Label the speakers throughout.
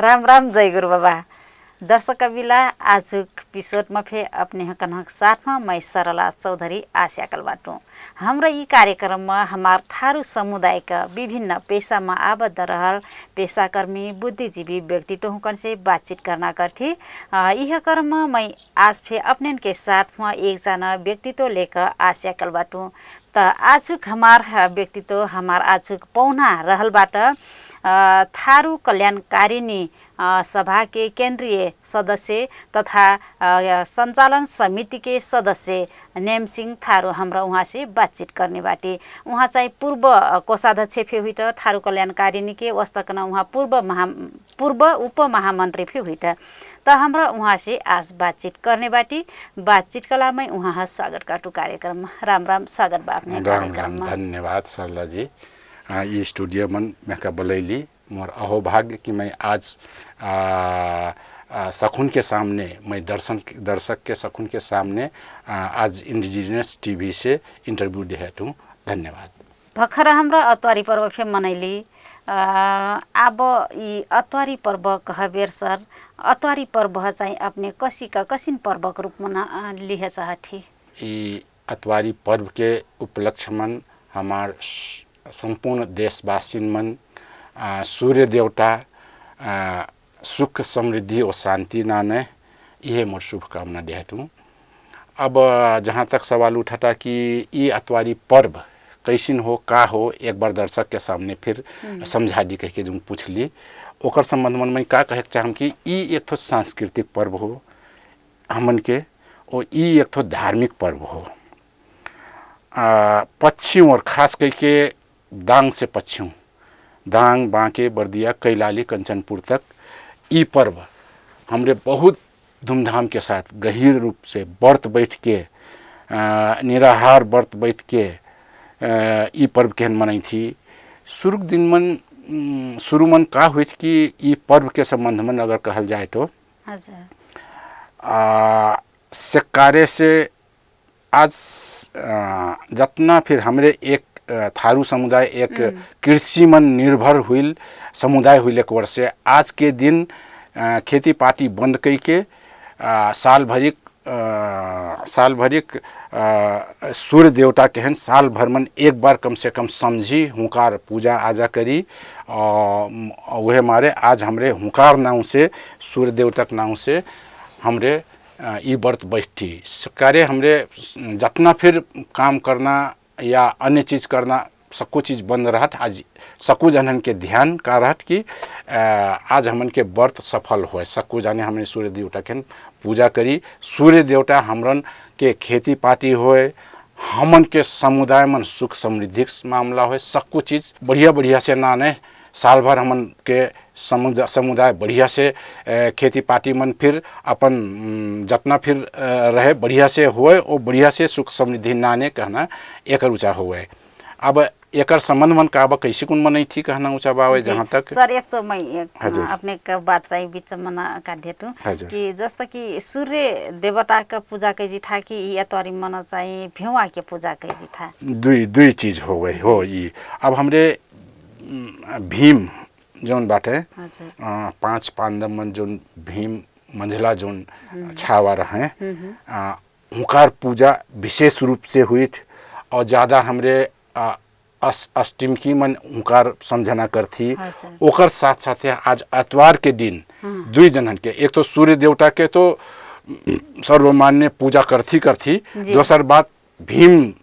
Speaker 1: राम राम जय गुरु बाबा। दर्शक कविला आज एपिसोड में फे अपने हकन साथ में मैं सरला चौधरी आस्याकल बाटू। हाम्रो यी कार्यक्रम में हमार थारू समुदाय का विभिन्न पेशा में आबद्ध रहल पेशाकर्मी बुद्धिजीवी व्यक्तित्व हुकन से बातचीत करना करती। यह क्रम में मैं आज फे अपने के साथ में एक जना व्यक्तित्व लेकर आस्याकल बाटू। त आजुक हमार व्यक्तित्व हमार आजुक पौना रहल बाट थारू कल्याणकारिणी सभा के केंद्रीय सदस्य तथा संचालन समिति के सदस्य नेमसिंह थारू हमरा वहाँ से बातचीत करने बाटे। वहाँ चाहिँ पूर्व कोषाध्यक्ष फे हुई थारू कल्याणकारिणी के वस्तकना वहाँ पूर्व उप महामंत्री फे हुई त हमरा वहाँ से आज बातचीत करने बाटी। बातचीत कला में वहाँ स्वागत काटू कार्यक्रम में। राम राम स्वागत बा अपने कार्यक्रम में।
Speaker 2: धन्यवाद सरला जी। ये स्टूडियो में मैं का बोलैली मोर अहोभाग्य कि मैं आज सखुन के सामने मैं दर्शक के सखुन के सामने आज इंडिजिनस टीवी से इंटरव्यू देहत हूँ। धन्यवाद।
Speaker 1: भखर हमरा अतवारी पर्व फे मनैली। अब यी अतवारी पर्व कहबेर सर अतवारी पर्व चाहिँ अपने कसिन पर्व के रूप में लिहे चाहती।
Speaker 2: ये अतवारी पर्व के उपलक्ष्य में हमार संपूर्ण देशवासी मन सूर्य देवता सुख समृद्धि और शांति नाने यह मोर शुभकामना देहत हूँ। अब जहाँ तक सवाल उठाता कि ये अतवारी पर्व कैसिन हो का हो एक बार दर्शक के सामने फिर समझा दी कह के जो पूछ ली ओकर संबंध में मैं का कहे चाहूँ कि ये एक तो सांस्कृतिक पर्व हो हमन के और ये एक तो धार्मिक पर्व हो। पश्चिम और खास करके दांग से पश्चिम दांग बांके बर्दिया कैलाली कंचनपुर तक ये पर्व हमरे बहुत धूमधाम के साथ गहीर रूप से व्रत बैठ के निराहार व्रत बैठ के ये पर्व केहन मनाई थी। शुरू दिन मन शुरू मन का हुई थी कि ये पर्व के संबंध में अगर कहल जाए तो कार्य से आज जितना फिर हमरे एक थारू समुदाय एक कृषि मन निर्भर हुई समुदाय हुई एक वर्ष से आज के दिन खेती पाती बंद कई के साल भरिक सूर्य देवता केहन साल भर मन एक बार कम से कम समझी हुंकार पूजा आजा करी वह मारे आज हमरे हुंकार नाव से सूर्य देवता के नाव से हमरे ये व्रत बैठी कार्य हमरे जितना फिर काम करना या अन्य चीज़ करना सबको चीज़ बंद रहत। आज सकू जनन के ध्यान का रहत कि आज हमन के व्रत सफल होए। सकू जाने हमने सूर्य देवता के पूजा करी सूर्य देवता हमरन के खेती पाती होए हमन के समुदाय मन सुख समृद्धि मामला होए सबको चीज़ बढ़िया से नाने साल भर हमन के समुदाय बढ़िया से खेती पाती मन फिर अपन जितना फिर रहे बढ़िया से होए और बढ़िया से सुख समृद्धि नाने कहना एक ऊँचा हुए। अब एकर संबंध मन का कैसे कुन मनाई थी कहना ऊँचा बावे जहाँ तक
Speaker 1: सर एक चो मैं अपने का बात चाहिए बीच में का देतू कि जस्तो कि सूर्य देवता का पूजा कैजी था कि ये तोरी मन चाहिए भेवा के पूजा कैजी था
Speaker 2: दुई चीज हो गई हो। ये अब हमरे भीम जोन बाटे 5 पांडव मन जोन भीम मंझला जोन छावा रहे हुंकार पूजा विशेष रूप से हुई और ज़्यादा हमरे अष्टमी की मन हुंकार समझना करती। ओकर साथ साथ आज अतवार के दिन दुई जनन के एक तो सूर्य देवता के तो सर्वमान्य पूजा करती दोसर बात भीम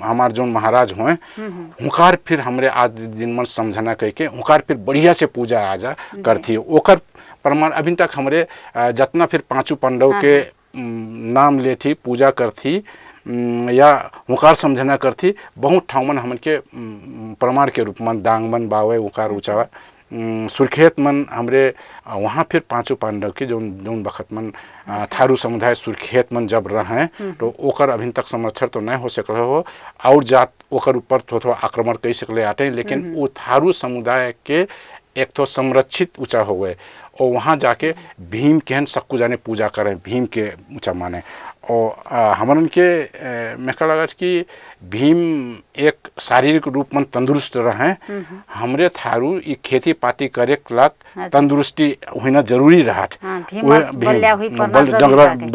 Speaker 2: हमार जो महाराज हुए हुंकार फिर हमरे आज दिन मन समझना कह के हुंकार फिर बढ़िया से पूजा आजा करती। ओकर प्रमाण अभी तक हमरे जितना फिर पांचों पांडव के नाम लेती पूजा करती या हुंकार समझना करती बहुत ठाव मन हमन के प्रमाण के रूप में दांग मन बावे हुंकार ऊँचा सुर्खेत मन हमरे वहाँ फिर पांचों पांडव के जोन बखत मन थारू समुदाय सुर्खेत मन जब रहे तो ओकर अभी तक संरक्षण तो नहीं हो सकल हो और जात ओकर ऊपर थोड़ा आक्रमण कर सकले आते लेकिन वो थारू समुदाय के एक तो संरक्षित ऊँचा हो गए और वहाँ जाके भीम केहन सबको जाने पूजा करें भीम के ऊँचा माने और हमन के मेका लगत कि भीम एक शारीरिक रूप में तंदुरुस्त रहे हमरे थारू ई खेती पाती करे लक तंदुरुस्ती होना जरूरी रहत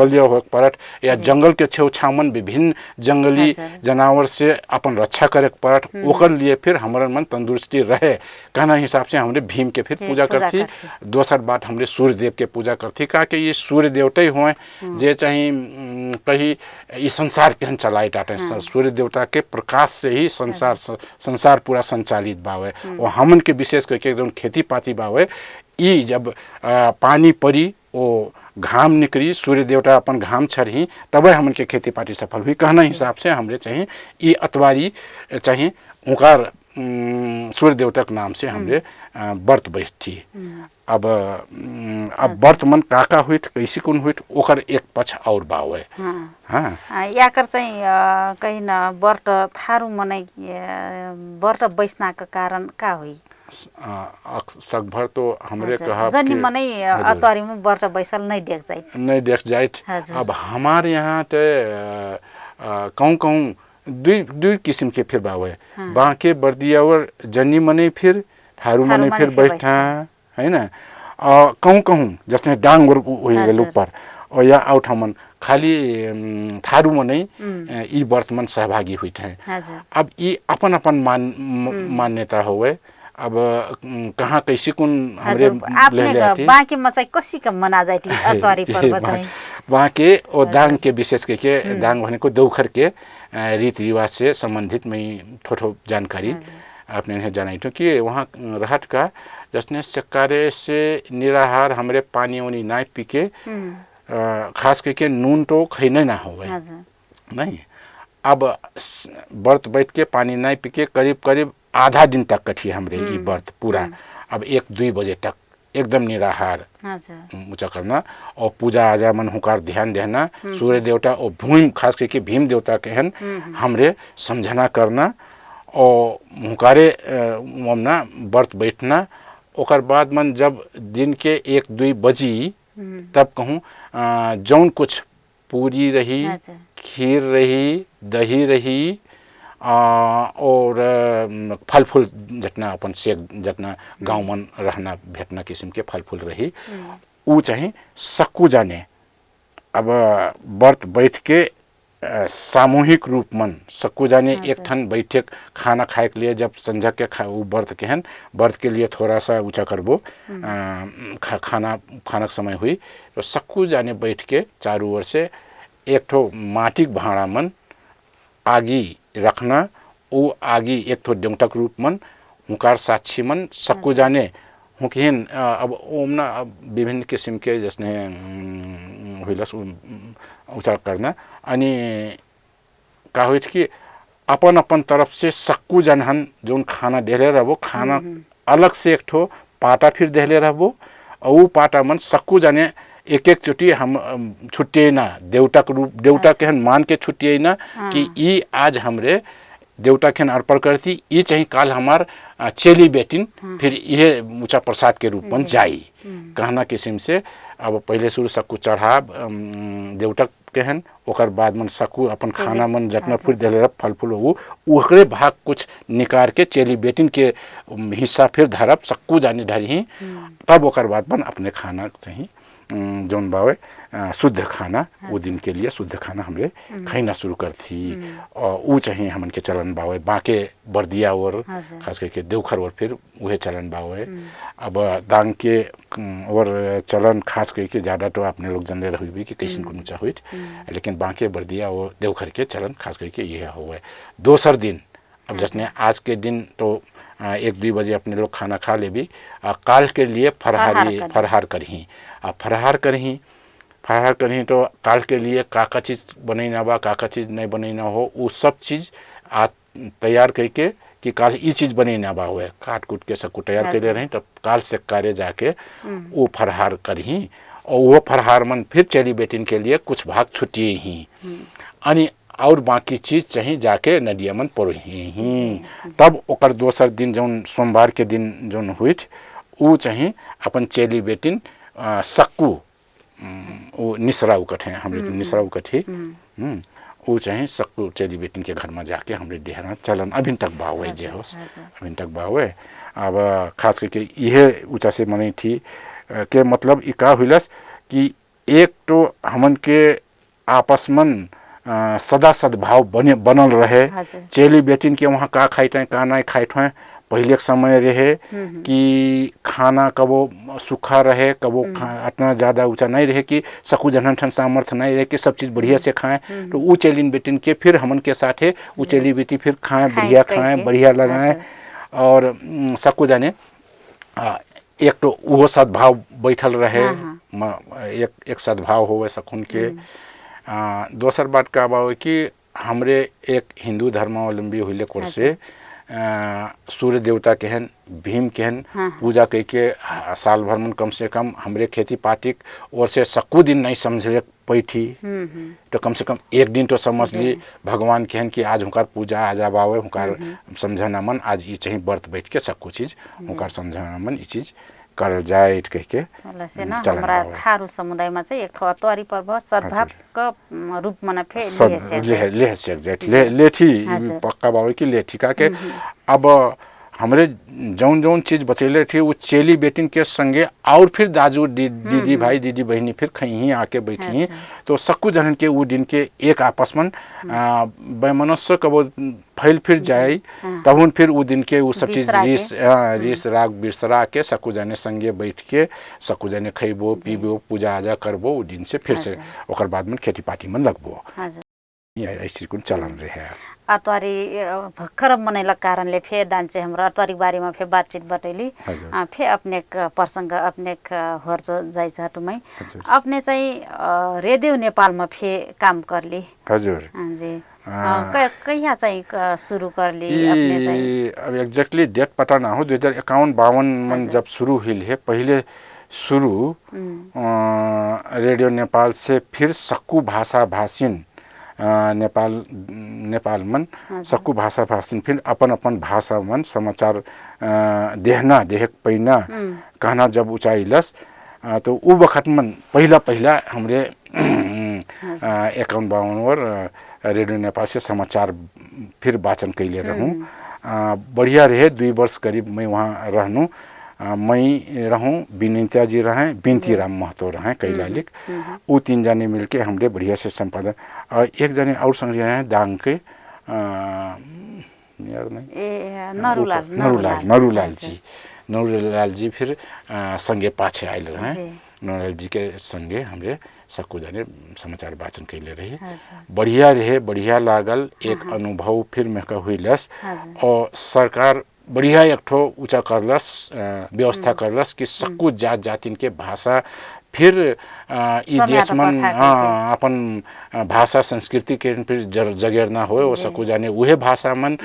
Speaker 1: बलिया
Speaker 2: हो पड़त या जंगल के छेउछावन विभिन्न जंगली जानवर से अपन रक्षा करे पड़त ओकर लिए फिर हमरन मन तंदुरुस्ती रहे कहना हिसाब से हमरे भीम के फिर पूजा करती दोसर बात हमरे सूर्य देव के पूजा करती का कि ये सूर्य देवता ही हुए जे चाहे कहीं ये संसार के चलाए टाटे सूर्य देवता के प्रकाश से ही संसार पूरा संचालित बावे और हमन के विशेष करके एकदम खेती पाती बावे ई जब पानी पड़ी ओ घाम निकली सूर्य देवता अपन घाम छरही तब हमन के खेती पाती सफल हुई कहना हिसाब से हमरे चाहिए ई अतवारी चाहिए उनकार सूर्य देवता के नाम से हमरे व्रत बैठी अब व्रत मन काका हुईत कैसे कुन हुईत ओकर एक पक्ष और बाव है
Speaker 1: हाँ याकर चाहिँ कहीं न व्रत थारू मनै व्रत बैसना का कारण का हुई
Speaker 2: सकभर तो हमरे कहा
Speaker 1: जनी मनै अतवारी में व्रत बैसल नहीं देख जाइत
Speaker 2: अब हमारे यहाँ तो कहूँ दुई किस्म के फिर बाव है बाँके बर्दियावर जनी मनै फिर थारू मनै फिर बैठा है ना कहूँ जसने डांग ऊपर और या आउट हमन खाली थारू मनै ई वर्तमान सहभागी हुई थे अब ये अपन अपन मान्यता हुए अब कहाँ कैसे कुन हमरे
Speaker 1: आपने बाकी मचाई कसी का मना जाती अतवारी पर्व चाहिँ
Speaker 2: बाँके ओ दांग के विशेष के दांग भनेको देउखर के रीति रिवाज से संबंधित में थोड़ो जानकारी आपने यहाँ जनाई थो कि वहाँ रहत का जसने सकारे से निराहार हमरे पानी उनी ना पी के खास करके नून तो खैने ना हो गए नहीं अब व्रत बैठ के पानी ना पी के करीब करीब आधा दिन तक कठी हमरे ये व्रत पूरा अब 1-2 बजे तक एकदम निराहार ऊँचा करना और पूजा आजा मन हुकार ध्यान देना सूर्य देवता और भीम खास करके भीम देवता के हन हमरे समझना करना और हुकारे ना व्रत बैठना ओकर बाद मन जब दिन के 1-2 बजी तब कहूँ जौन कुछ पूरी रही खीर रही दही रही और फल फूल जतना अपन सेक जतना गाँव मन रहना भेटना किस्म के फल फूल रही ऊ चाहे सक्कू जाने अब व्रत बैठ के सामूहिक रूप मन सक्कू जाने एक ठन बैठे खाना खाए के लिए जब संझा के व्रत के हन व्रत के लिए थोड़ा सा ऊंचा करबो खाना समय हुई तो सक्कू जाने बैठ के चारों ओर से एक ठो माटी भाड़ा मन आगी रखना वो आगी एक ठो देवतक रूप मन हुकार साक्षी मन सक्कू जाने हुकिन अब ओमना विभिन्न किस्म के जसने हुइलस उच्चार करना अनि का होइत कि अपन अपन तरफ से सक्कू जनहन जोन खाना देले रहबो खाना अलग से एक ठो पाटा फिर देले रहबो और वो पाटा मन सक्कू जाने एक चोटी हम छुट्टिए ना देवता के रूप देवता के हन मान के छुट्टिए ना कि ई आज हमरे देवता के अर्पण करती ये चाहिए काल हमार चेली बेटिन फिर ये ऊंचा प्रसाद के रूप में जाई कहना किस्म से अब पहले शुरू सक्कू चढ़ा देवता के हन ओकर बाद मन सक्कू अपन खाना मन जतना फिर देले फल फूल हो ओकरे भाग कुछ निकाल के चेली बेटिन के हिस्सा फिर धरब सक्कू जाने धरी तब ओकर बाद मन अपने खाना चाहिए जौन बावे शुद्ध खाना वो दिन के लिए शुद्ध खाना हमरे खाना शुरू करती और वो चाहिए हमन के चलन बावे बाके बर्दिया और खास करके देवखर और फिर वह चलन बावे अब दांग के और चलन खास करके ज़्यादा तो आपने लोग जानले रही कि कैसे कुछ ऊँचा हुई लेकिन बाके बर्दिया और देवखर के चलन खास करके यह हुआ है दोसर दिन अब जैसे आज के दिन तो 1-2 बजे अपने लोग खाना खा ले भी काल के लिए फरहार करही फरहार करही तो काल के लिए का चीज़ बनैना बा का चीज़ नहीं बनैना हो वो सब चीज़ आज तैयार करके कि काल ये चीज़ बनैना बा हुए काट कूट के सबको तैयार कर रही तब काल से कार्य जाके वो फरहार करही और वो फरहार मन फिर चेली बेटिन के लिए कुछ भाग छुट्टिए ही अनि और बाकी चीज़ चाहिए जाके नदिया मन पढ़ी तब ओकर दोसर दिन जौन सोमवार के दिन जौन हुई वो चाहिए अपन चेली बेटिन सक्कू वो निसरा उकट है हमरे निसरा उकट ही वो चाहिँ सक्कु चेलीबेटी के घर में जाके हमरे देहना चलन अभी तक बावे जे होस अभी तक बावे अब खास करके यह ऊँचा से मने थी के मतलब ई का हुइलस कि एक तो हमन के आपस में सदा सद्भाव बनल रहे चेली बेटिन के वहाँ का खाइट का नहीं खाइट हैं पहले समय रहे कि खाना कबो सूखा रहे कबो इतना ज़्यादा ऊंचा नहीं रहे कि सकू जनन ठन सामर्थ्य नहीं रहे कि सब चीज़ बढ़िया से खाएं तो वो चेलिन बेटिन के फिर हमन के साथ है वो चेली बेटी फिर खाएं बढ़िया खाएं बढ़िया लगाएं और सकू जाने एक तो वो सद्भाव बैठल रहे एक सद्भाव होवे सकुन के दोसर बात का बा कि हमरे एक हिंदू धर्मावलंबी हुए कोर से सूर्य देवता केहन भीम केहन पूजा कई के साल भर में कम से कम हमरे खेती पाती और से सकू दिन नहीं समझ पैठी तो कम से कम एक दिन तो समझ ली भगवान केहन कि आज हुकार पूजा आ जाबावे हुकार समझना मन आज ये चाहिए व्रत बैठ के सकू चीज हुकार समझना मन ये चीज करल जाए कह के
Speaker 1: से ना हमरा थारू समुदाय में से एक अतवारी पर्व सद्भाव का रूप में फे
Speaker 2: लेठी पक्का बावे की लेठी का के अब हमरे जौन जौन चीज बचेले थे वो चेली बेटिन के संगे और फिर दाजू दीदी भाई दीदी बहनी फिर कहीं आके बैठी तो सक्कू जनन के वो दिन के एक आपस में वैमनस्य कब फैल फिर जाए तब फिर वो दिन के वो सब चीज रीस राग बिरसरा के सक्कू जाने संगे बैठ के सक्कू जाने खैबो पीबो पूजा आजा करबो वो दिन से फिर से ओकर बाद में खेती पाती में लगबो ऐसी कुछ चलन रहे है
Speaker 1: अतवारी भर्खर मनैलक कारणले फे दान्छे हाम्रो अतवारी बारेमा फे बातचीत बटैली फे अपने प्रसंग अपने हर्जो जाइछ टुमै अपने चाहिँ रेडियो नेपालमा फे काम करली
Speaker 2: हजुर
Speaker 1: जी कहिया चाहिँ सुरु करली अपने चाहिँ
Speaker 2: अब एग्जैक्टली डेट पता ना हो 2051-52 में जब शुरू हुई है पहले शुरू रेडियो नेपाल से फिर सक्कू भाषा भाषिन नेपाल मन सक्कू भाषा भाषिन फिर अपन अपन भाषा मन समाचार देहना देहक पैना कहना जब ऊंचाइलस तो उ वक्त मन पहला हमरे 51-52 रेडियो नेपाल से समाचार फिर वाचन कैले रहूं बढ़िया रहे 2 वर्ष करीब मैं वहाँ रहूं मैं रहूं विनीता जी रहे बिनती राम महतो रहे कैलालिक वो 3 जने मिलके हमरे बढ़िया से संपादन एक जने और संग रहे दांग के नरूलाल जी फिर संगे पाछे आयल रहे नरूलाल जी के संगे हमरे सक्कू जाने समाचार वाचन कैले रहे बढ़िया लागल एक अनुभव फिर में हुईलस और सरकार बढ़िया एक ठो ऊंचा करलस व्यवस्था करलस कि सक्कू जात जातिन के भाषा फिर ई देश में अपन भाषा संस्कृति के फिर जगेरना हो वो सक्कू जाने वह भाषा मन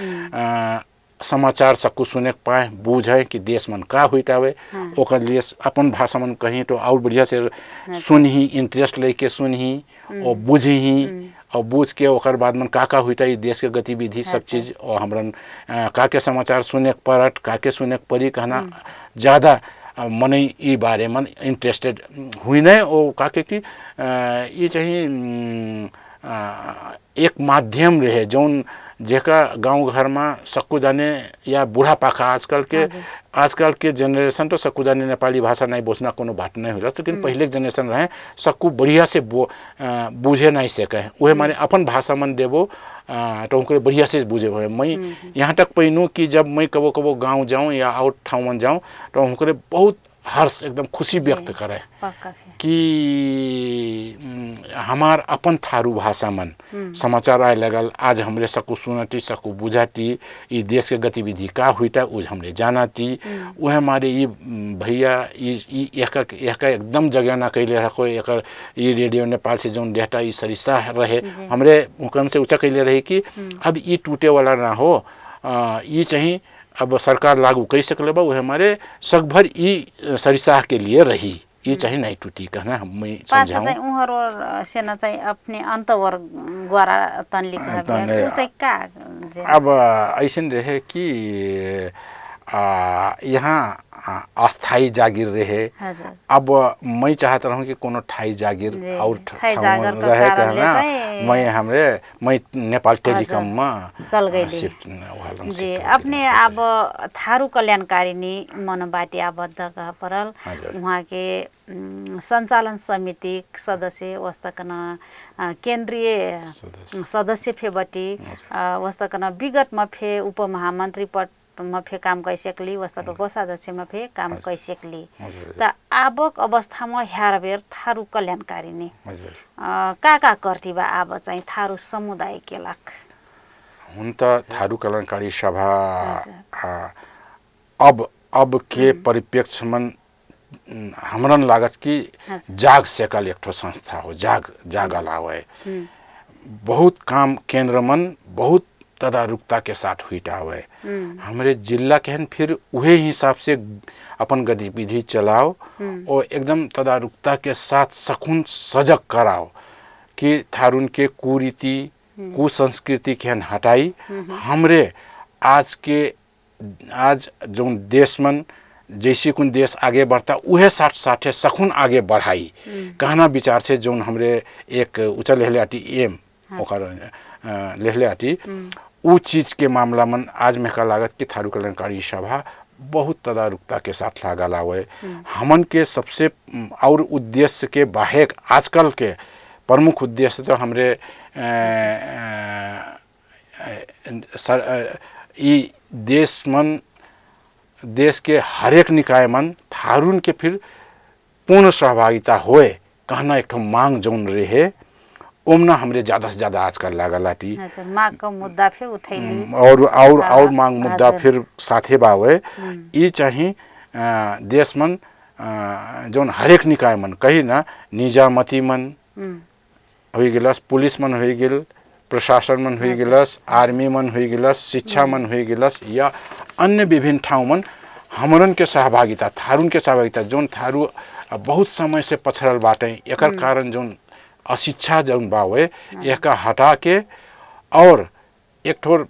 Speaker 2: समाचार सक्कू सुने पाए बूझे कि देश मन का हुईटावे ओकर लिए अपन भाषा मन कहीं तो और बढ़िया से सुनही इंटरेस्ट लेके सुनही और बुझही और बूझ के ओकर बाद में का हुईटा देश के गतिविधि सब चीज और हमरन का के समाचार सुने परट का के सुने परी कहना ज़्यादा मने ई बारे में इंटरेस्टेड हुई नहीं और का के कि ये चाहिए एक माध्यम रहे जौन जेका गांव घर में सक्कू जाने या बूढ़ा पाखा आजकल के जनरेशन तो सक्कू जाने नेपाली भाषा नहीं बोलना कोनो बात नहीं होला लेकिन पहले जनरेशन रहे सक्कू बढ़िया से बूझे नहीं सके वह माने अपन भाषा मन देवो तो उनको बढ़िया से बूझे मैं यहाँ तक पैनू कि जब मैं कबो गांव जाऊँ या आउट ठाव में जाऊँ तो उनको बहुत हर्ष एकदम खुशी व्यक्त करे कि हमार अपन थारू भाषा मन समाचार आए लगल आज हमरे सकू सुनती सकू बुझाती ये देश के गतिविधि का हुईटा उज हमरे जानाती वह हमारे ये भैया एक एकदम जगह ना कैले रखो एक ये रेडियो नेपाल से जो डेटा ये सरिसा रहे हमरे हुकम से ऊँचा कैले रहे कि अब ये टूटे वाला ना हो ये चाहिए अब सरकार लागू कर सकले बा वो हमारे सकभर ई सरिसाह के लिए रही ये चाहिए नहीं टूटी कहना मैं समझाऊं
Speaker 1: पास उहर और सेना चाहिए अपने अंतवर द्वारा तनली का अब
Speaker 2: ऐसे रहे कि यहाँ अस्थाई जागीर रहे।
Speaker 1: हजुर
Speaker 2: अब मैं चाहत रहूँ कि कोनो ठाई जागीर और
Speaker 1: ठाई जागर का
Speaker 2: रहे
Speaker 1: कारणले
Speaker 2: कहना
Speaker 1: चाहिँ
Speaker 2: मैं नेपाल टेलिकम में
Speaker 1: चल गई
Speaker 2: शिफ्ट
Speaker 1: जी। अपने अब थारू कल्याणकारिणी मनोबाटी आबद्ध कह परल वहाँ के संचालन समिति सदस्य वस्तकन केंद्रीय सदस्य फेबटी वस्तकन विगत में फे उप महामंत्री पद में फे काम कर सकली वस्तक कोषाध्यक्ष में फे काम कर सकली। त आबक अवस्था में ह्यार बेर थारू कल्याणकारिणी का करती बा अब चाहिँ थारू समुदाय के लाख
Speaker 2: हुन त थारू कल्याणकारी सभा अब के परिप्रेक्ष्य में हमरा लागत कि जाग सेकल एक ठो संस्था हो। जाग अलावे बहुत काम केंद्र मन बहुत तदारुकता के साथ हुईटा हुए। हमारे जिला के हन फिर वही हिसाब से अपन गतिविधि चलाओ और एकदम तदारुकता के साथ सकुन सजग कराओ कि थारून के कुरीति कुसंस्कृति के हन हटाई। हमरे आज जो देश मन जैसे कुन देश आगे बढ़ता उहे साथ सकुन आगे बढ़ाई कहना विचार से जो हमरे एक उच्च लेहले एम ओकर लेहले आटी उ चीज के मामला में आज में का लागत कि थारू कल्याणकारी सभा बहुत तदारुकता के साथ लागा लावे। हमन के सबसे और उद्देश्य के बाहेक आजकल के प्रमुख उद्देश्य तो हमरे देश के हरेक निकाय मन थारून के फिर पूर्ण सहभागिता होए कहना एक ठो मांग जौन रहे ओमना हमरे ज्यादा से ज्यादा आजकल लागल आटी
Speaker 1: मांग का मुद्दा फिर उठैली
Speaker 2: और मांग मुद्दा फिर साथे बावे ई चाहिए देश मन जौन हरेक निकाय मन कही ना निजामती मन हो गिलस पुलिस मन हो गिल प्रशासन मन हो गिलस आर्मी मन हो गिलस शिक्षा मन हो गिलस या अन्य विभिन्न ठाउँ मन हमरन के सहभागिता थारून के सहभागिता जौन थारू बहुत समय से पछड़ल बाटे एकर कारण जौन अशिक्षा जौन बावे एका हटा के और एक ठोर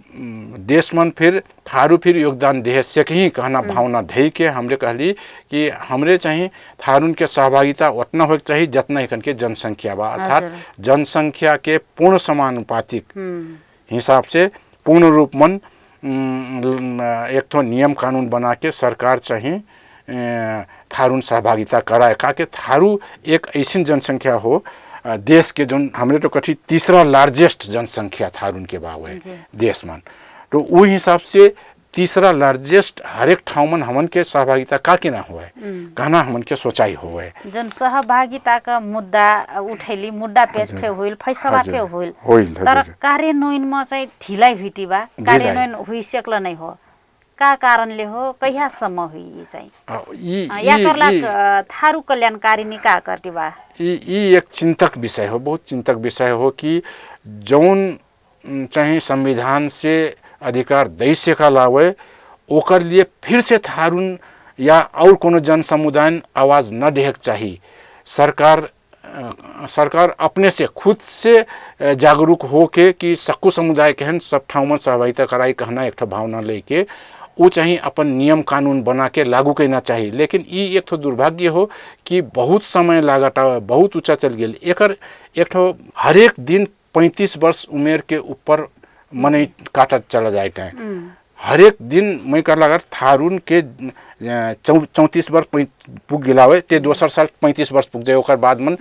Speaker 2: देश मन फिर थारू फिर योगदान दे सके ही कहना भावना ढई के हमरे कहली कि हमरे चाहिए थारून के सहभागिता उतना होके चाहिए जितना एकन के जनसंख्या बा अर्थात जनसंख्या के पूर्ण समानुपातिक हिसाब से पूर्ण रूप मन एक ठो नियम कानून बना के सरकार चाहिए थारून सहभागिता कराए का के थारू एक ऐसी जनसंख्या हो देश के जो हमरे तो कठी तीसरा लार्जेस्ट जनसंख्या थारून के बावे देश में तो वो हिसाब से तीसरा लार्जेस्ट हरेक ठाउँ मन हमन के सहभागिता का के ना होए कहना हमन के सोचाई होए
Speaker 1: जन सहभागिता का मुद्दा उठैली मुद्दा पेश फे होइल फैसला फे होइल तर कार्यान्वयन में चाहिँ ढिलाइ हुइटी बा कार्यान्वयन हुइ सकल नै हो का कारणले हो कहियासम्म हुई चाहिँ या करला थारू कल्याणकारिणी का करती बा
Speaker 2: ये एक चिंतक विषय हो बहुत चिंतक विषय हो कि जौन चाहे संविधान से अधिकार दे सका लावे ओकर लिए फिर से थारून या और कोनो जन समुदाय आवाज न देहक चाहिए। सरकार अपने से खुद से जागरूक हो के कि सक्कू समुदाय के सब ठाउँ में सहभागिता कराई कहना एक भावना लेके वो चाहिए अपन नियम कानून बना के लागू करना चाहिए। लेकिन ये एक ठो दुर्भाग्य हो कि बहुत समय लागत बहुत ऊंचा चल गया एकर एक ठो हरेक दिन 35 वर्ष उम्र के ऊपर मने काटत चला जाए हरेक दिन मैं कर लगा थारून के 34 वर्ष पुग गिलावे ते दोसर साल 35 वर्ष पुग जाए ओकर बाद मन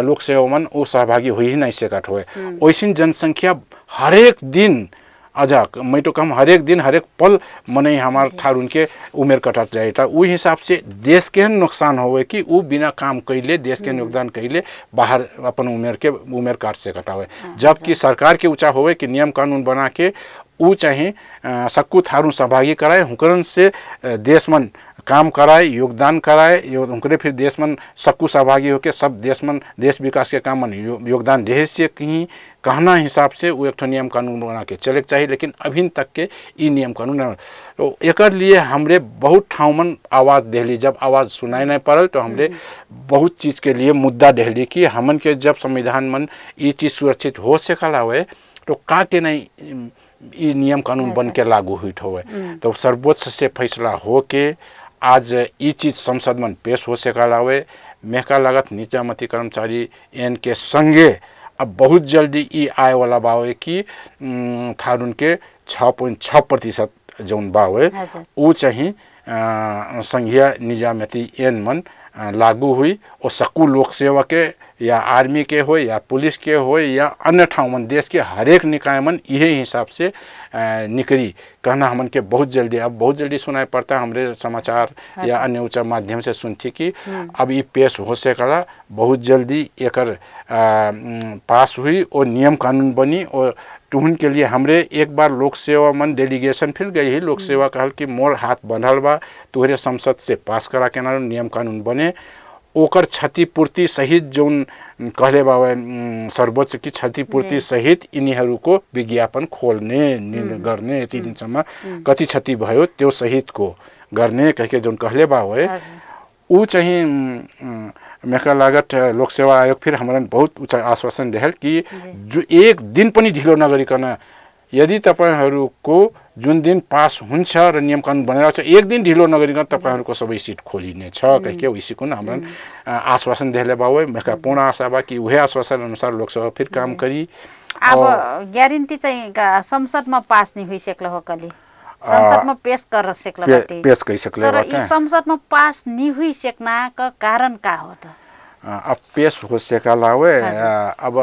Speaker 2: लोक सेवा मन वो सहभागी हो ही नहीं सकत होए। वैसी जनसंख्या हरेक दिन अजा मैं तो कम हरेक दिन हरेक पल मने हमार थारून के उम्र कटत जाए उ हिसाब से देश के नुकसान होवे कि वो बिना काम कैले देश के योगदान कैले बाहर अपन उम्र काट से कटावे जबकि सरकार के ऊंचा होवे कि नियम कानून बना के उ चाहे सक्कू थारू सहभागी कराए हुकरन से देश मन काम कराए योगदान कराए उनके फिर देश मन सक्कू सहभागी होके सब देश मन देश विकास के काम मन योगदान दे से कहीं कहना हिसाब से वो एक नियम कानून बना के चले चाहिए। लेकिन अभी तक के ई नियम कानून तो एक लिए हमरे बहुत ठाउँ मन आवाज़ देहली जब आवाज़ सुनाई नहीं पड़ल तो हमरे बहुत चीज़ के लिए मुद्दा देहली कि हमन के जब संविधान मन ये चीज़ सुरक्षित हो सकल हुए तो का के नहीं ये नियम कानून बन के लागू हुई होवे। तो सर्वोच्च से फैसला हो के आज ये चीज़ संसद में पेश हो सकल हवे। मेहका लागत नीचामती कर्मचारी एन के संगे अब बहुत जल्दी ये आए वाला बावे कि थारुन के 6.6% जौन बावे वो चाहिए संघीय निजामती एन मन लागू हुई और सकू लोक सेवा के या आर्मी के हो या पुलिस के हो या अन्य ठाव मन देश के हरेक निकाय मन यही हिसाब से निकली कहना हमन के बहुत जल्दी सुनाई पड़ता है। हमरे समाचार या अन्य उच्च माध्यम से सुनती कि अब ये पेश हो सकेला बहुत जल्दी एकर पास हुई और नियम कानून बनी। और तुहन के लिए हमरे एक बार लोक सेवा मन डेलीगेशन फिर गई ही लोक सेवा कहल कि मोर हाथ बंधल बा तुहरे संसद से पास करा के ना नियम कानून बने ओकर क्षतिपूर्ति सहित जौन कहले बावे सर्वोच्च की क्षतिपूर्ति सहित यिनीहरूको विज्ञापन खोल्ने गर्ने यति दिनसम्म कति क्षति भयो त्यो सहित को गर्ने कहिके जौन कहले बावे ऊ चाहिँ मेका लागत लोक सेवा आयोग फिर हमारा बहुत उच्च आश्वासन रहल कि जो एक दिन पनि ढिलो नगरिकन यदि तपाईहरुको जुन दिन पास हुन्छ र नियम कानून बनेर छ एक दिन ढिलो नगरिकन तपाईहरुको सबै सिट खोलिने छ कहिके उसीको हमरा आश्वासन देले बावे। मेका पूर्ण आशा बा कि उहे आश्वासन अनुसार लोकसभा फिर काम करी।
Speaker 1: अब ग्यारेन्टी चाहिँ संसदमा पास नहीं हुई सकल हो कली संसदमा पेश कर सकल बाटे
Speaker 2: पेश कई सकले
Speaker 1: बाटे तर संसदमा पास नहीं हुई सकना का कारण का हो त
Speaker 2: अब पेश हो सकल हवे। अब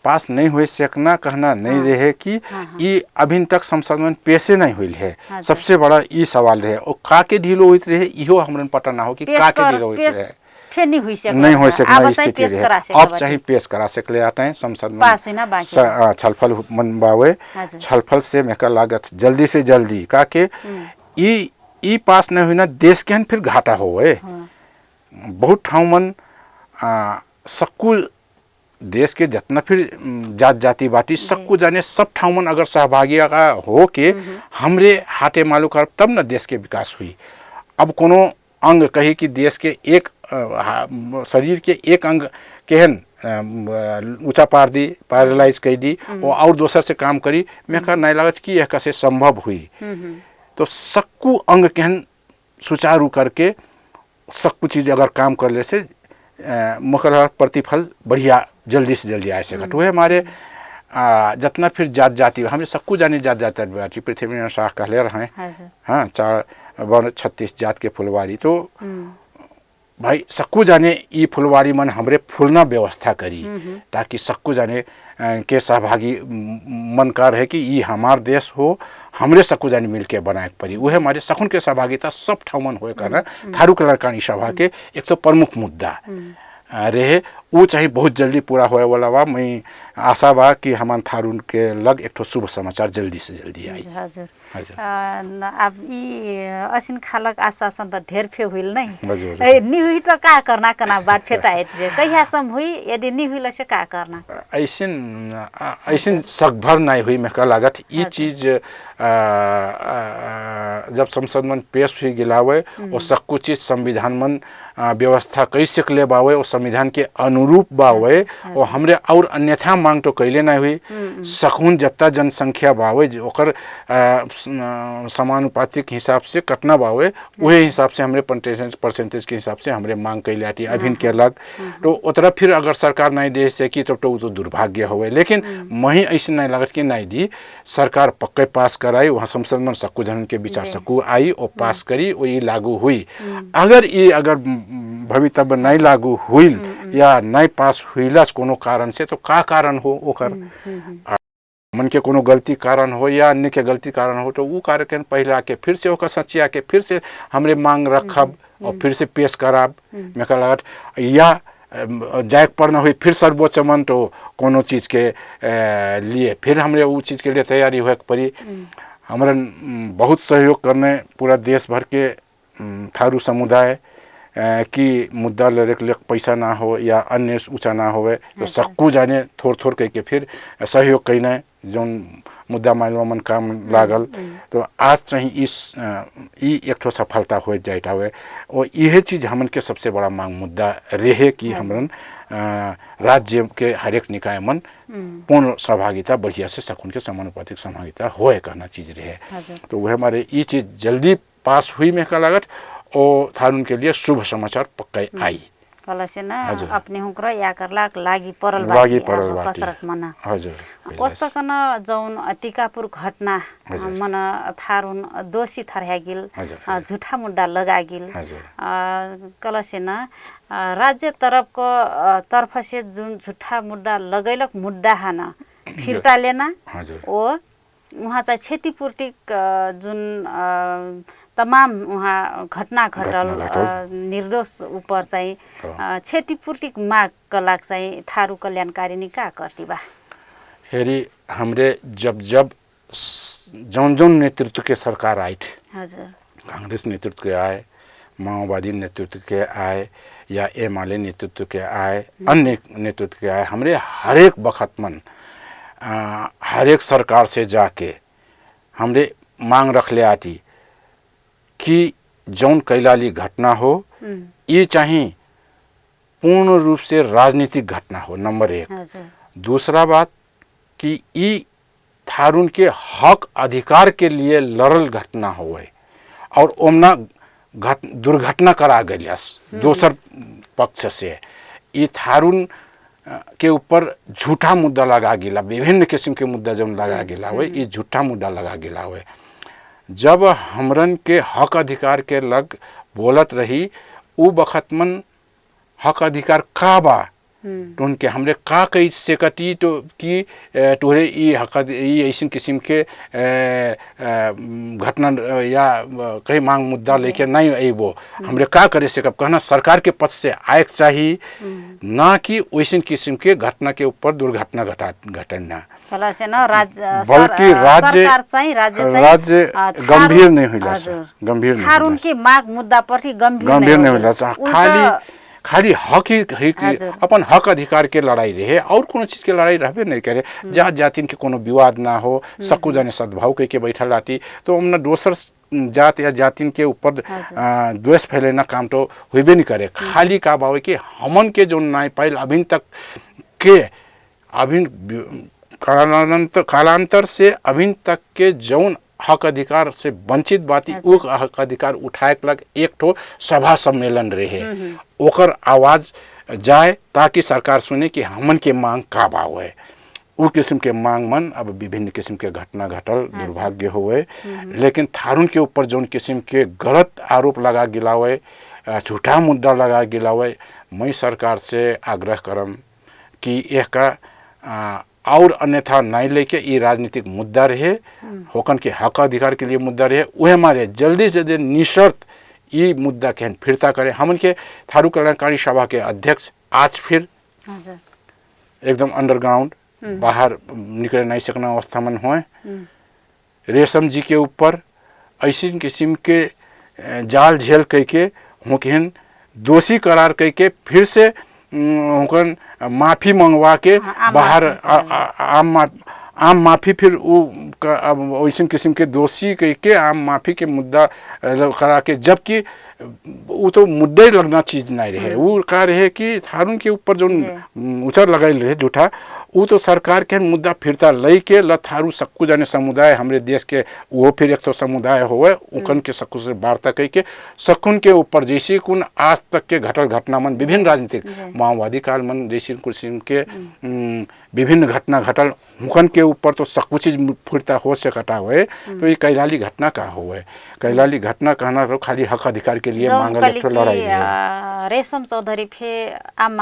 Speaker 2: पास नहीं हो सकना कहना नहीं रहे कि ये अभी तक संसद में पेशे नहीं हुई है। सबसे बड़ा ये सवाल रहे और काके ढीलो होइत रहे इहो हमरन पता ना हो कि काके ढीलो होइत रहे
Speaker 1: फिर नहीं हुई
Speaker 2: सकना स्थिति रहे। अब चाहिए पेश करा सकले आते हैं संसद में छलफल मन बावे छलफल से मेका लागत जल्दी से जल्दी काके ई पास नहीं हुई ना देश के फिर घाटा होवे। बहुत ठाव मन सक्कू देश के जितना फिर जात जाति बाटी सबको जाने सब ठाव मन अगर सहभागी हो के हमरे हाथे मालू कर तब न देश के विकास हुई। अब कोनो अंग कही कि देश के एक शरीर के एक अंग केहन ऊंचा पार दी पैरालाइज कर दी और दोसर से काम करी मेका नहीं लागत कि यह कैसे संभव हुई। तो सक्कू अंग केहन सुचारू करके सक्कू चीज अगर काम कर ले से मकर प्रतिफल बढ़िया जल्दी से जल्दी आ सकत हुए। हमारे जितना फिर जात जाति हमें सबको जाने जात जाति पृथ्वी शाह कहले रहे हाँ 36 जात के फुलवारी तो भाई सक्कू जाने ये फुलवारी मन हमरे फूलना व्यवस्था करी ताकि सक्कू जाने के सहभागी मन कर है कि ये हमार देश हो हमरे सक्कू जाने मिल के बनाए पड़ी वह हमारे सकुन के सहभागिता सब ठाउँ हो करना थारू कलर सभा के एक तो प्रमुख मुद्दा रहे वो चाहे बहुत जल्दी पूरा होए वाला बा। मैं आशा बा कि हमान थारून के लग एक शुभ समाचार जल्दी से जल्दी आई।
Speaker 1: हजुर अब ये असिन खालक आश्वासन त ढेर फे हुइल नहीं नी हुई तो का करना कना बात फेटाए जे कहिया सम हुई यदि नी हुइल से का करना
Speaker 2: ऐसिन सकभर नहीं हुई मेका लागत ये चीज जब संसद में पेश हुई गिलावे और सब कुछ चीज संविधान में व्यवस्था कैसे ले बावे और संविधान के अनुरूप बावे और हमरे और अन्यथा मांग तो कैले नहीं हुई सकुन जत्ता जनसंख्या बावे ओकर समानुपातिक हिसाब से कटना बावे वही हिसाब से हमरे परसेंटेज के हिसाब से हमरे मांग कैले आती अभिन के लग तो उतरा फिर अगर सरकार नहीं दे सकी तो दुर्भाग्य होवे। लेकिन मही ऐसे नहीं लागत कि नहीं दी सरकार पक्के पास कराई वहाँ संसद में सक्कू जन के विचार सक्कू आई और पास करी वो ये लागू हुई। अगर भवितव्य नहीं लागू हुई या नहीं पास हुईला कोनो कारण से तो का कारण हो ओकर मन के कोनो गलती कारण हो या अन्य के गलती कारण हो तो वो कार्य के पहले आके फिर से ओकर सचिया के फिर से हमरे मांग रखब और फिर से पेश कराब मेका लागत या जायक पड़ना हुई फिर सर्वोच्च मन तो कोनो चीज के लिए फिर हमरे वो चीज के लिए तैयारी हुए पड़ी। हमारे बहुत सहयोग करने पूरा देश भर के थारू समुदाय कि मुद्दा लड़े पैसा ना हो या अन्य ऊँचा ना होवे तो सक्कू जाने थोड़ कह के फिर सहयोग कहना जो मुद्दा माइलवा मन काम लागल तो आज चाहिँ ई एक ठो सफलता हो जाइत हवे और यह चीज़ हमन के सबसे बड़ा मांग मुद्दा रहे कि हमरन राज्य के हरेक निकाय मन पूर्ण सहभागिता बढ़िया से सकुन के समानुपातिक सहभागिता होए कहना चीज़ रहे। तो वह हमारे ये चीज़ जल्दी पास हुई में का लागत और थारुन के लिए शुभ समाचार पक्का आई
Speaker 1: कल से ना अपने हुक्र या करलाक लागी परल कसरत मना
Speaker 2: हजुर
Speaker 1: कस्तो कन जौन टिकापुर घटना मन थारुन दोषी थरह्यागिल झूठा मुद्दा लगागिल कल से ना राज्य तरफ से जुन झूठा मुद्दा लगैलक मुद्दा हाना फिर्ता लेना ओ वहाँ चाहिँ क्षतिपूर्ति जुन तमाम वहाँ घटना घटल निर्दोष ऊपर चाहिँ क्षतिपूर्ति मागका लागि चाहिँ थारू कल्याणकारिणी का करती बा
Speaker 2: हेरी हमरे जब जौन नेतृत्व के सरकार आई थी
Speaker 1: हजुर
Speaker 2: कांग्रेस नेतृत्व के आए माओवादी नेतृत्व के आए या एमाले नेतृत्व के आए अन्य नेतृत्व के आए हमरे हरेक बखत मन हरेक सरकार से जाके हमरे मांग रख ले आती कि जौन कैलाली घटना हो ये चाहिए पूर्ण रूप से राजनीतिक घटना हो नंबर 1। दूसरा बात कि ये थारुन के हक अधिकार के लिए लड़ल घटना होए और ओमना दुर्घटना करा गई दोसर पक्ष से ये थारुन के ऊपर झूठा मुद्दा लगा गिला विभिन्न किस्म के मुद्दा जौन लगा गिला हुए ये झूठा मुद्दा लगा गिला हुए जब हमरन के हक अधिकार के लग बोलत रही उ बखत मन हक अधिकार का बा तो उनके हमरे का कई सेकती तो कि तोरे ई हक ई ऐसन किस्म के घटना या कई मांग मुद्दा लेके नहीं आइबो हमरे का करे से कब कहना सरकार के पक्ष से आए चाहिए ना कि वैसन किस्म के घटना के ऊपर दुर्घटना घटना
Speaker 1: बल्कि
Speaker 2: राज्य गंभीर नहीं हुई गंभीर
Speaker 1: थारुन की माग मुद्दा पर
Speaker 2: गंभीर नहीं हुई खाली हक ही अपन हक अधिकार के लड़ाई रहे और कोनो चीज के लड़ाई रहबे नहीं करे जात जातिन के कोनो विवाद ना हो सकू जाने सद्भाव के बैठल आती तो हमने दोसर जात या जातिन के ऊपर द्वेष फैलेना काम तो होबे नहीं करे खाली का बावे कि हमन के जो नहीं पाइल अभी तक के अभी कालांतर से अभी तक के जौन हक अधिकार से वंचित बाती वो हक अधिकार उठाए के लग एक ठो सभा सम्मेलन रहे ओकर आवाज जाए ताकि सरकार सुने कि हमन के मांग का बा है उ किस्म के मांग मन अब विभिन्न किस्म के घटना घटल दुर्भाग्य हुए लेकिन थारुन के ऊपर जौन किस्म के गलत आरोप लगा गिला हुए झूठा मुद्दा लगा गिला हुए मैं सरकार से आग्रह करम कि यह का और अन्यथा नहीं लेके ये राजनीतिक मुद्दा रहे होकन के हक अधिकार के लिए मुद्दा रहे वह हमारे जल्दी से जल्दी निशर्त ये मुद्दा के फिरता करे हमन के थारू कल्याणकारी सभा के अध्यक्ष आज फिर एकदम अंडरग्राउंड बाहर निकल नहीं सकना अवस्था में हुए रेशम जी के ऊपर ऐसी किस्म के जाल झेल कह के हुकन दोषी करार कह के फिर से हुकन माफ़ी मंगवा के बाहर आम माफ़ी फिर अब ऐसे किस्म के दोषी कह के आम माफ़ी के मुद्दा करा के जबकि वो तो मुद्दे लगना चीज़ नहीं रहे वो कह रहे कि थारुन के ऊपर जो उचर लगाई रहे झूठा वो तो सरकार के मुद्दा फिरता लई के ल थारू सक्कू जाने समुदाय हमारे देश के वो फिर एक तो समुदाय होवे उकन के सक्कू से वार्ता कह के सकुन के ऊपर जैसे कुन आज तक के घटल घटना मन विभिन्न राजनीतिक माओवादी काल मन जैसे किस्म के विभिन्न घटना घटल हुकन के ऊपर तो सक्कू चीज फिरता हो सकता हुए तो ये कैलाली घटना का हुए कैलाली घटना कहना तो खाली हक अधिकार के लिए मांगल लड़ाई है
Speaker 1: रेशम चौधरी फे आम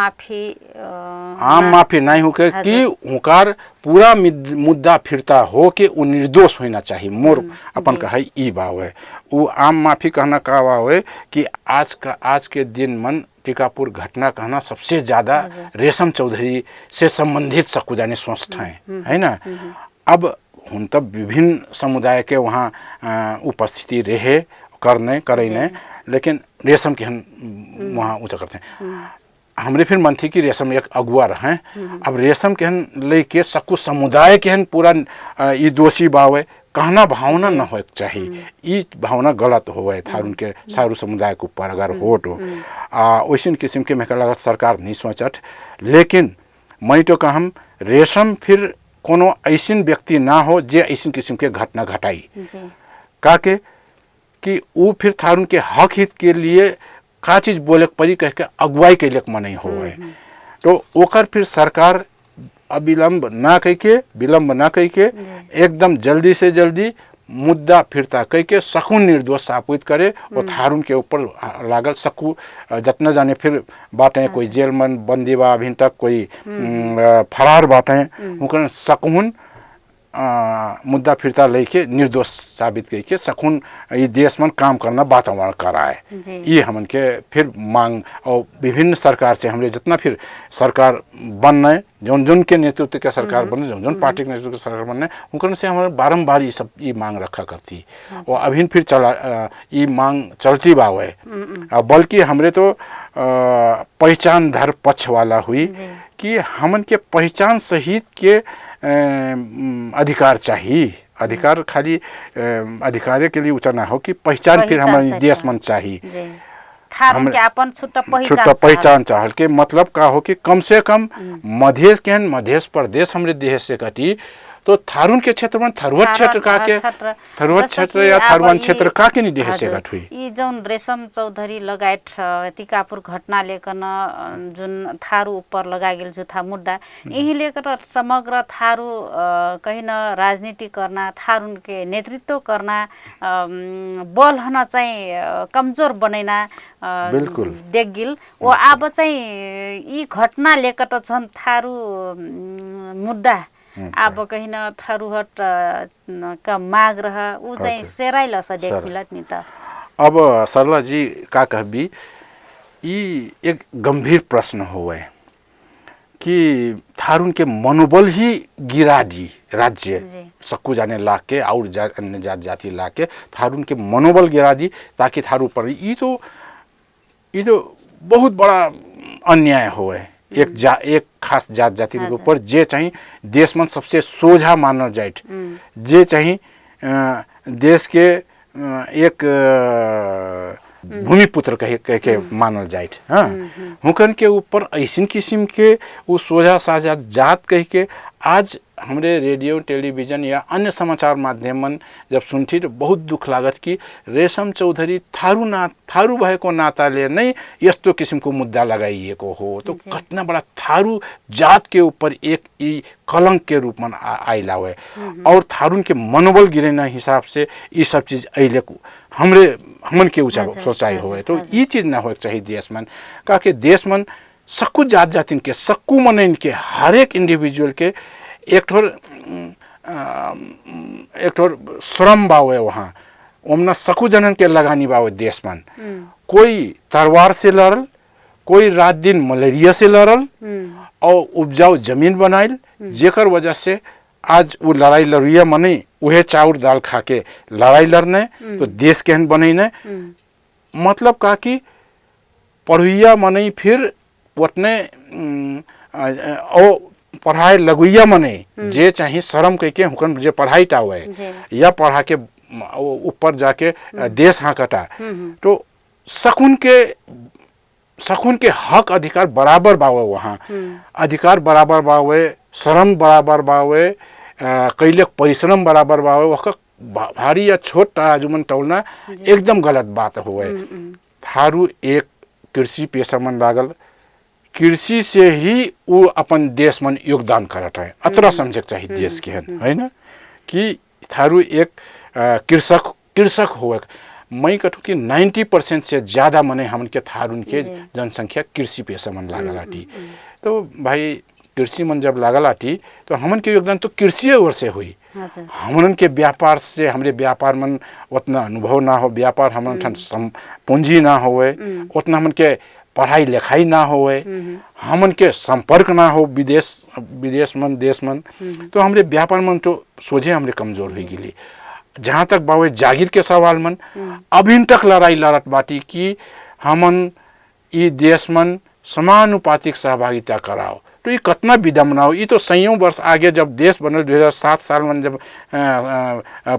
Speaker 2: माफी नहीं हो के कि हुकार पूरा मुद्दा फिरता हो के वो निर्दोष होना चाहिए मोर अपन कहे ई बाव है वो आम माफी कहना का बाव है कि आज के दिन मन टीकापुर घटना कहना सबसे ज्यादा रेशम चौधरी से संबंधित सकू जाने सोचता है ना अब हुन तब विभिन्न समुदाय के वहाँ उपस्थिति रहे करने लेकिन रेशम के हम वहाँ ऊँचा करते हैं हमरे फिर मन थी कि रेशम एक अगुआ रहे। अब रेशम केहन लेके सकू समुदाय केहन पूरा ई दोषी बावे कहना भावना न हो चाहिए। ई भावना गलत होवे थारू के सारू समुदाय के ऊपर अगर हो तो वैसन किस्म के मेरे लगत सरकार नहीं सोचत। लेकिन मैं तो कहम रेशम फिर कोनो ऐसन व्यक्ति ना हो जे ऐसन किस्म के घटना घटाई का के कि वो फिर थारून के हक हित के लिए का चीज बोले परी कह के अगुवाई के लिए मन नहीं हो। तो ओकर फिर सरकार विलम्ब ना कह के एकदम जल्दी से जल्दी मुद्दा फिरता कह के सकून निर्दोष साबित करे और थारून के ऊपर लागल सकू जितना जाने फिर बातें कोई जेल में बंदी बा अभी तक कोई फरार बातें उनका सकून मुद्दा फिरता लेके निर्दोष साबित करके सकून ये देश में काम करना वातावरण कराए। ये हमन के फिर मांग और विभिन्न सरकार से हमरे जितना फिर सरकार बनने जोन के नेतृत्व के सरकार बनने जोन पार्टी के नेतृत्व के सरकार बनने उनके से हमारे बारम्बार ये सब ये मांग रखा करती और अभी फिर चला ये मांग चलती बावे। बल्कि हमरे तो पहचान धर पक्ष वाला हुई कि हमन के पहचान सहित के अधिकार चाहिए। अधिकार खाली अधिकार के लिए ऊँचा ना हो कि पहचान फिर हमारे देश में चाहिए।
Speaker 1: थारून के अपन छुट्टा
Speaker 2: पहचान चाहल के मतलब का हो कि कम से कम मधेश के मधेश प्रदेश हमरे देश से कटी तो थारून के क्षेत्र में थरुवत क्षेत्र का के थरुवत क्षेत्र या थारुवन क्षेत्र का के नहीं देह से घट हुई।
Speaker 1: ई जौन रेशम चौधरी लगायत टीकापुर घटना लेकर जुन थारू ऊपर लगा गेल जो था मुद्दा यही लेकर समग्र थारू कहीं न राजनीति करना थारून के नेतृत्व करना बल हन चाहिँ कमजोर बनैना
Speaker 2: बिल्कुल
Speaker 1: देख गिल वो अब चाहिँ यी घटना लेकर त छन् थारू मुद्दा अब कहीं न थरुहट का माग रहा उ चाहिँ सेराइल स देख मिलत नि त।
Speaker 2: अब सरला जी का कहबी ई एक गंभीर प्रश्न होवे कि थारून के मनोबल ही गिरा दी राज्य सकू जाने लाके और अन्य जात जाति लाके थारून के मनोबल गिरा दी ताकि थारू पर ई तो बहुत बड़ा अन्याय होवे। एक खास जात जाति के ऊपर जे चाहिए देश में सबसे सोझा मानल जाए जे चाहिए देश के एक भूमिपुत्र कह के मानल जाए। हाँ हुकन के ऊपर ऐसी किस्म के वो सोझा साझा जात कह के आज हमरे रेडियो टेलीविजन या अन्य समाचार माध्यम जब सुनती तो बहुत दुख लागत कि रेशम चौधरी थारू भएको नाताले नहीं यस्तो किसिमको मुद्दा लगाइएको हो तो कितना बड़ा थारू जात के ऊपर एक ई कलंक के रूप में आइला हुए और थारून के मनोबल गिरने हिसाब से ये सब चीज अले हमन के ऊंचा सोचाई हुए तो ये चीज ना हो चाहिए देश में का के देश में सक्कू जात जातिन के सक्कू मन इनके हर एक इंडिविजुअल के एक ठोर श्रम बावे वहाँ ओमना सकू जनन के लगानी बावे देश में कोई तलवार से लड़ल कोई रात दिन मलेरिया से लड़ल और उपजाऊ जमीन बनाइल जेकर वजह से आज वो लड़ाई लड़िया मने उहे चाउर दाल खा के लड़ाई लड़ने तो देश केहन बने मतलब का कि पढ़ुइया मने फिर उतने पढ़ाई लगुइया मने जे चाहिए शर्म कह के हुकन जे पढ़ाई टा हुए या पढ़ा के ऊपर जाके देश हाँकटा तो सकून के हक अधिकार बराबर बावे वहाँ अधिकार बराबर बावे शर्म बराबर बावे कैले परिश्रम बराबर बावे वह भारी या छोट आजुमन टोलना एकदम गलत बात हुए। थारू एक कृषि पेशा मन लागल कृषि से ही वो अपन देश में योगदान करत है अतरा समझ चाहिए देश के है ना कि थारू एक कृषक हुए। मैं कहूँ कि 90% से ज़्यादा मने हमन के थारून के जनसंख्या कृषि पेशा मन लागल आटी तो भाई कृषि मन जब लागल आटी तो हमन के योगदान तो कृषि ओर से हुई। हमन के व्यापार से हमरे व्यापार मन उतना अनुभव ना हो व्यापार हमन ठन पूंजी ना होवे उतना हमन के पढ़ाई लिखाई ना होवे हमन के संपर्क ना हो विदेश मन देश मन तो हमरे व्यापार मन तो सोझे हमरे कमजोर हो गई। जहाँ तक बावे जागीर के सवाल मन अभी तक लड़ाई लड़त बाटी कि हमन ई देश मन समानुपातिक सहभागिता कराओ। तो ये कितना विडम्बना हो। ये तो सैयों वर्ष आगे जब देश बनल 2007 साल में जब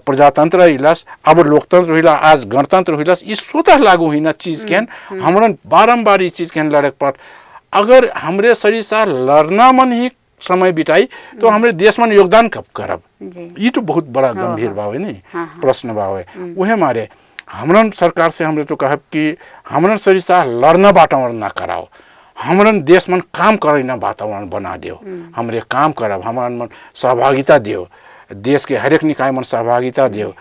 Speaker 2: प्रजातंत्र हिलस, अब लोकतंत्र हुईला, आज गणतंत्र हुईलस, ये स्वतः लागू हुई ना चीज के हमरन बारम्बार ये चीज के लड़क पड़। अगर हमरे शरीर से लड़ना मन ही समय बिताई तो हमरे देश में योगदान कब करब। ये तो बहुत बड़ा गंभीर भाव है नहीं प्रश्न भाव है। वह मारे हमरन सरकार से हमरे तो कहब कि हमरन शरीर से लड़ना वातावरण ना कराओ, हमरन देश में काम करे ना वातावरण बना दियो। हमरे काम करब, हमरन मन सहभागिता दियो, देश के हरेक निकाय में सहभागिता दियो।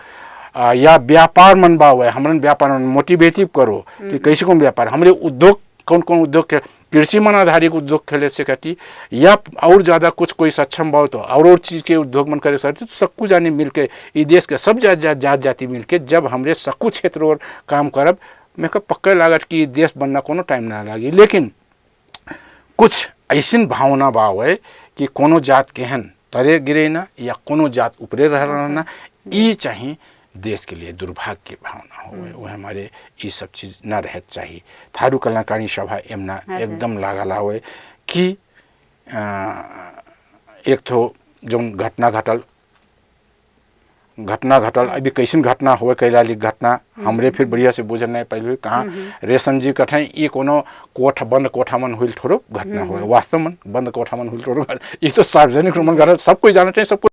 Speaker 2: या व्यापार मन बावे हमरन व्यापार मन मोटिवेटिव करो कि कैसे कौन व्यापार हमरे उद्योग कौन कौन उद्योग के कृषि मन आधारित उद्योग खेले से कटी या और ज़्यादा कुछ कोई सक्षम भाव तो और चीज़ के उद्योग मन करे सकते तो सक्कू जाने मिल के ये देश के सब जात जाति मिल के जब हमरे सक्कू क्षेत्र और काम करब मैं कब पक्का लागत कि देश बनना कोनो टाइम ना लगी। लेकिन कुछ ऐसी भावना भाव है कि कोनो जात केहन तरे गिरे ना या कोनो जात ऊपरे रहना, ये चाहिए देश के लिए दुर्भाग्य की भावना हो। वह हमारे ये सब चीज़ न रह चाहिए। थारू कल्याणकारी सभा एमना एकदम लागला हुए कि एक तो जो घटना घटल अभी कैसन घटना हुए कैलाली घटना हमरे फिर बढ़िया से बुझल नहीं पहले कहाँ रेशम जी कठे ये कोनो बंद कोठा मन हुई थोड़ो घटना हुए, वास्तव में बंद कोठा मन हुई थोड़ो, ये तो सार्वजनिक मन घर सब कोई जाना चाहिए सब कुछ।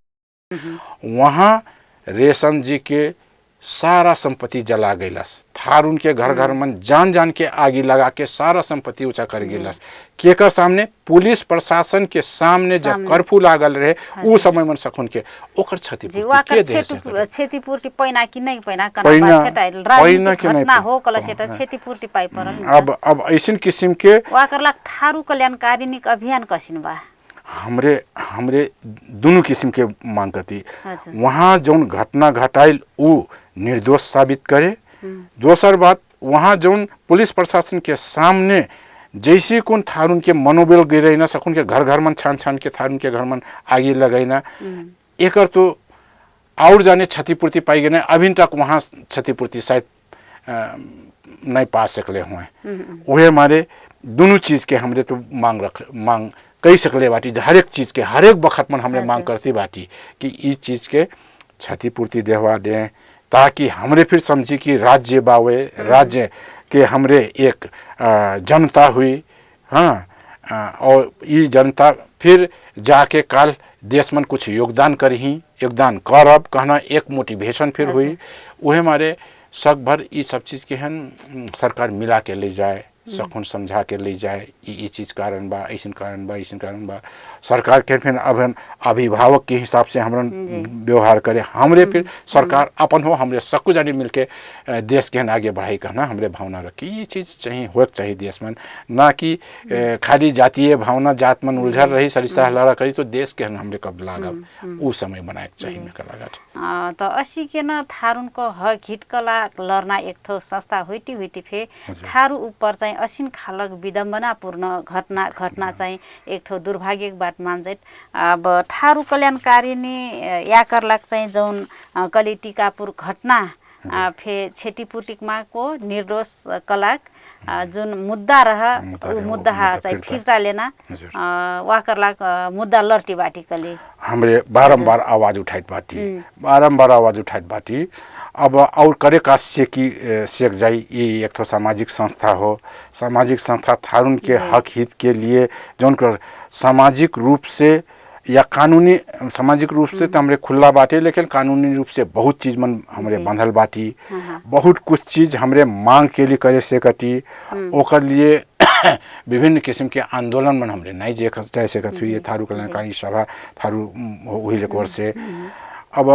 Speaker 2: वहाँ रेशम जी के सारा संपत्ति जला गईलस, थारून के घर घर मन जान जान के आगी लगा के सारा संपत्ति ऊंचा कर गईलस। केकर सामने? पुलिस प्रशासन के सामने जब कर्फ्यू लागल रहे उस समय मन सकुन के ओकर
Speaker 1: क्षतिपूर्ति पैना कि नहीं पैना कना फेटाइल राजनीतिक घटना हो कल से त क्षतिपूर्ति पाइ परन।
Speaker 2: अब ऐसन किस्म के
Speaker 1: वाकरला थारू कल्याणकारी अभियान कसिन बा
Speaker 2: हमरे दोनों किस्म के मांग करती। वहाँ जौन घटना घटाइल उ निर्दोष साबित करे। दोसर बात वहाँ जौन पुलिस प्रशासन के सामने जैसे कौन थारून के मनोबल गिरे ना सकुन के घर घर मन छान छान के थारून के घर मन आगे लगाई ना एक तो और जाने क्षतिपूर्ति पाई गए ना अभी तक वहाँ क्षतिपूर्ति शायद नहीं पा सकले हुए। वह हमारे दोनों चीज़ के हमरे तो मांग कई सकले बाटी हर एक चीज़ के हर एक वक्त में हमरे मांग करती बाटी कि इस चीज़ के क्षतिपूर्ति देवा दें ताकि हमरे फिर समझी कि राज्य बावे राज्य के हमरे एक जनता हुई। हाँ और ये जनता फिर जाके काल देश में कुछ योगदान योगदान करब कहना एक मोटिवेशन फिर हुई। वह हमारे शक भर ये सब चीज़ के हन सरकार मिला के ले जाए सकुन समझा के ले जाए ये चीज़ कारण बा ऐसा कारण बा सरकार के फिर अब अभिभावक के हिसाब से हमरन व्यवहार करे हमरे फिर सरकार अपन हो हमरे सबको जाने मिल के देश के आगे बढ़ाई कहना हमरे भावना रखी। ये चीज़ चाहिए हो चाहिए देश में ना कि खाली जातीय भावना जात मन उलझल रही सरिस्ता लड़ा करी तो देश के हमरे कब लागब वो समय बनाए चाहिए मेरे लगा।
Speaker 1: तो असी के न थारून को हक हित कला लड़ना एक थो संस्था हुई फे थारू ऊपर चाहिँ असिन खालक विडम्बनापूर्ण घटना चाहिँ एक थो दुर्भाग्य बात मान्जैत। अब थारू कल्याणकारिणी याकरलाक चाहिँ जौन कली टिकापुर घटना फे क्षतिपूर्तिमा को निर्दोष कलाक जुन मुद्दा रह मुद्दा चाहिँ फिर्ता लेना वाकरलाक मुद्दा लड़ती बाटी कली
Speaker 2: हमरे बारंबार आवाज उठाइत बाटी अब और करे का सेक जाई। ये एक तो सामाजिक संस्था हो, सामाजिक संस्था थारून के हक हित के लिए जौन कर सामाजिक रूप से या कानूनी सामाजिक रूप से तो हमरे खुला बाटे लेकिन कानूनी रूप से बहुत चीज़ मन हमरे बंधल बाटी बहुत कुछ चीज़ हमरे मांग के लिए करे से कटी ओकर लिए विभिन्न किस्म के आंदोलन मन हमरे नहीं जय से कथी ये थारू कल्याणकारी सभा थारू हुई एक वर्ष से अब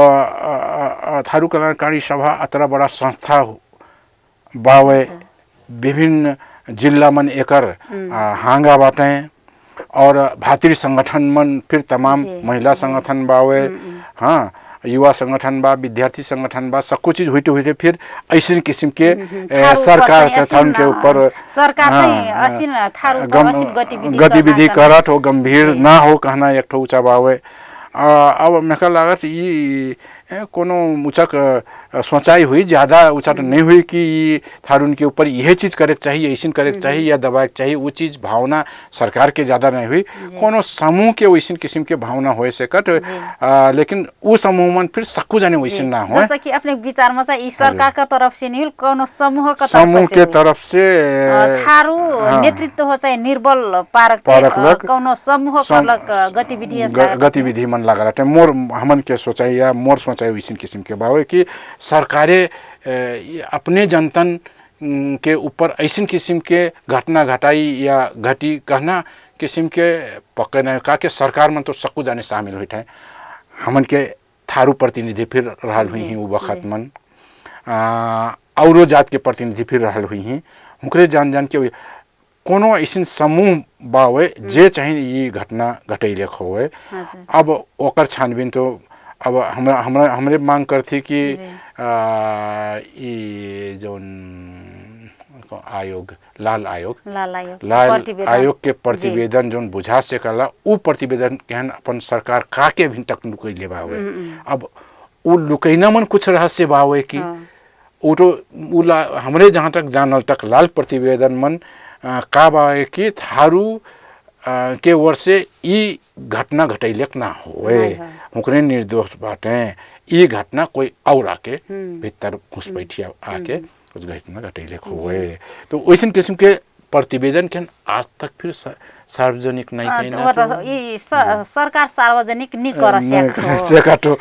Speaker 2: थारू कल्याणकारी सभा अतरा बड़ा संस्था बावे विभिन्न जिला मन एकर हांगा बाटे और भातृ संगठन मन फिर तमाम महिला संगठन बावे। हाँ युवा संगठन बा विद्यार्थी संगठन बा सब कुछ चीज हुई फिर ऐसे किस्म के सरकार थारून के ऊपर गतिविधि करत हो गंभीर ना हो कहना एक ठो ऊँचा बावे। अब मेका लागत ये कोनो मुचक सोचाई हुई, ज़्यादा उचाट नहीं हुई कि थारू उनके ऊपर यह चीज़ करे चाहिए, ऐसा करे चाहिए या दबाए चाहिए, वो चीज़ भावना सरकार के ज़्यादा नहीं हुई। कोनो समूह के वैसन किस्म के भावना हो सकत, लेकिन वो समूह में फिर सकू जाने वैसन ना हो।
Speaker 1: जैसा कि अपने विचार में ई सरकार का तरफ से नहीं, कोनो समूह का
Speaker 2: तरफ से
Speaker 1: थारू नेतृत्व हो चाहे निर्बल पारक कोनो समूह करलक
Speaker 2: गतिविधि मन लगा रहा मोर हमन के सोचाई या मोर सोचाई वैसन किस्म के बावे कि सरकारें अपने जनतन के ऊपर ऐसन किस्म के घटना घटाई या घटी कहना किस्म के पक्के नहीं का के सरकार में तो सकू जाने शामिल हुई थे। हमन के थारू प्रतिनिधि फिर रहल हुई ही वो वक्त मन औरो जात के प्रतिनिधि फिर रहल हुई ही हुकरे जान जान के कोनो ऐसन समूह बावे जे चाहे ये घटना घटैले होवे। अब ओकर छानबीन तो अब हमरे मांग करती कि ये जो आयोग लाल आयोग के प्रतिवेदन जो बुझा से कला उ प्रतिवेदन केहन अपन सरकार का के भी तक लुकई ले बावे। अब उ लुकैना मन कुछ रहस्य बावे कि उ तो हमरे जहाँ तक जानल तक लाल प्रतिवेदन मन का बावे कि थारू के वर्षे ई घटना घटैलक ना होए, हुकरे निर्दोष बाटे ई घटना कोई और आके भीतर घुसपैठिया आके कुछ घटना घटैलक होए। तो वैसन किस्म के प्रतिवेदन के आज तक फिर सार्वजनिक नहीं कहीं
Speaker 1: सरकार सार्वजनिक नहीं कर सकतो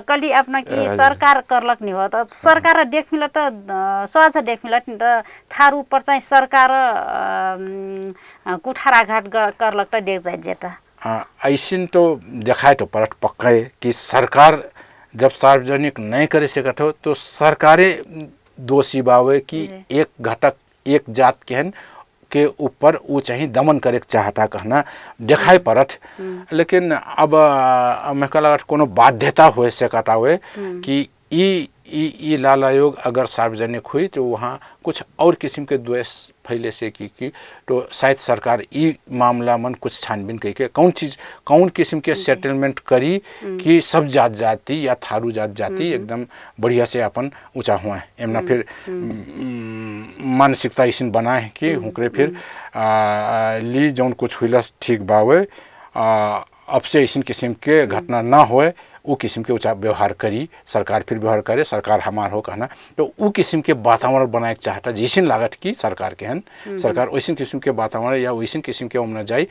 Speaker 1: कली अपना की सरकार करलक नहीं हो तो सरकार देख मिला तो सहज देख मिला तो थारू ऊपर चाहिँ सरकार कुठाराघाट करलक तो देख जाए जेटा
Speaker 2: ऐसिन तो देखाए तो परत पक्का कि सरकार जब सार्वजनिक नहीं करे सकत हो तो सरकारें दोषी बावे कि एक घटक एक जात के ऊपर वो चाहिए दमन करे चाहता कहना देखाई परत। लेकिन अब मैं कहला कोनो बाध्यता हो सकता हुए कि ई लाल आयोग अगर सार्वजनिक हुई तो वहाँ कुछ और किस्म के द्वेष फैले से की तो शायद सरकार ई मामला मन कुछ छानबीन करके कौन किस्म के सेटलमेंट करी कि सब जात जाति या थारू जात जाति एकदम बढ़िया से अपन ऊँचा हुआ है एमना फिर मानसिकता ऐसा बना है कि हुकरे फिर ली जौन कुछ हुईला ठीक बावे अब से ऐसा किस्म के घटना ना होए वो किस्म के ऊँचा व्यवहार करी सरकार फिर व्यवहार करे सरकार हमार हो कहना तो वो किस्म के वातावरण बनाए चाहता जैसन लागत कि सरकार के हन सरकार वैसन किस्म के वातावरण या वैसन किस्म के उमना जाए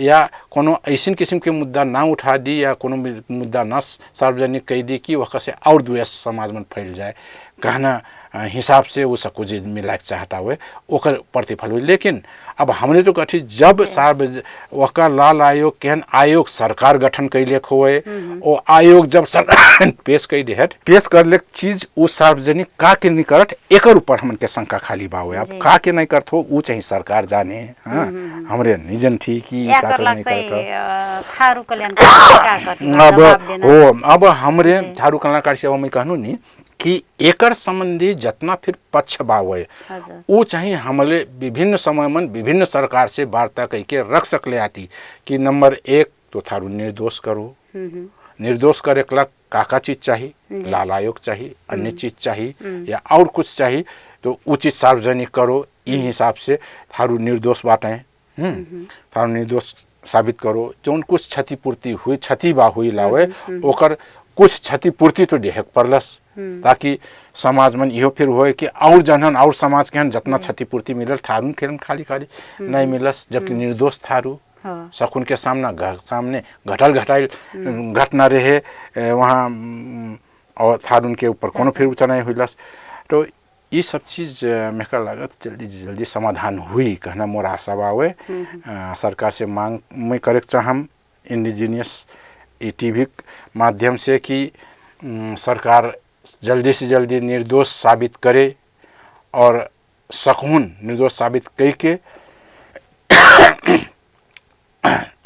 Speaker 2: या कोनो ऐसन किस्म के मुद्दा ना उठा दी या कोनो मुद्दा ना सार्वजनिक कह दी कि वह से और द्वेष समाज में फैल जाए कहना हिसाब से वो सब कुछ मिलाक चाहता हुए ओकर प्रतिफल हुई। लेकिन अब हमने तो कथी जब वका लाल आयोग केहन आयोग सरकार गठन कैले हुए वो आयोग जब सरकार पेश कर ले चीज वो सार्वजनिक का के नहीं करत एक ऊपर हमन के शंका खाली बा हुए। अब का के नहीं करत हो वो चाहिए सरकार जाने। हाँ हमरे निजन ठीक ही का नहीं करत
Speaker 1: थारू कल्याण
Speaker 2: अब हमरे थारू कल्याणकारी सेवा में कहनु नहीं कि एकर संबंधी जितना फिर पक्ष बावे वो चाहिए हमले विभिन्न समय में विभिन्न सरकार से वार्ता करके रख सकले आती कि नंबर 1 तो थारू निर्दोष करो, निर्दोष करे का चीज चाहिए लाल आयोग चाहिए अन्य चीज चाहिए या और कुछ चाहिए तो वो चीज सार्वजनिक करो। ई हिसाब से थारू निर्दोष बाटे थारू निर्दोष साबित करो। जो कुछ क्षतिपूर्ति हुई क्षति बा हुई लावे ओकर कुछ क्षतिपूर्ति तो देख पड़लस ताकि समाज में इहो फिर होए कि और जनन और समाज के जितना क्षतिपूर्ति मिलल थारू के खाली नहीं मिलस जबकि निर्दोष थारू शकुन के सामने घटाइल घटना रहे वहाँ और थारून के ऊपर कोनो फिर ऊँचा नहीं हुईलस। तो ये सब चीज़ मेरे का लागत जल्दी समाधान हुई कहना मोर आशा बावे। सरकार से मांग में करे चाहम इंडिजीनियस टीवी माध्यम से कि सरकार जल्दी से जल्दी निर्दोष साबित करे और सकून निर्दोष साबित करके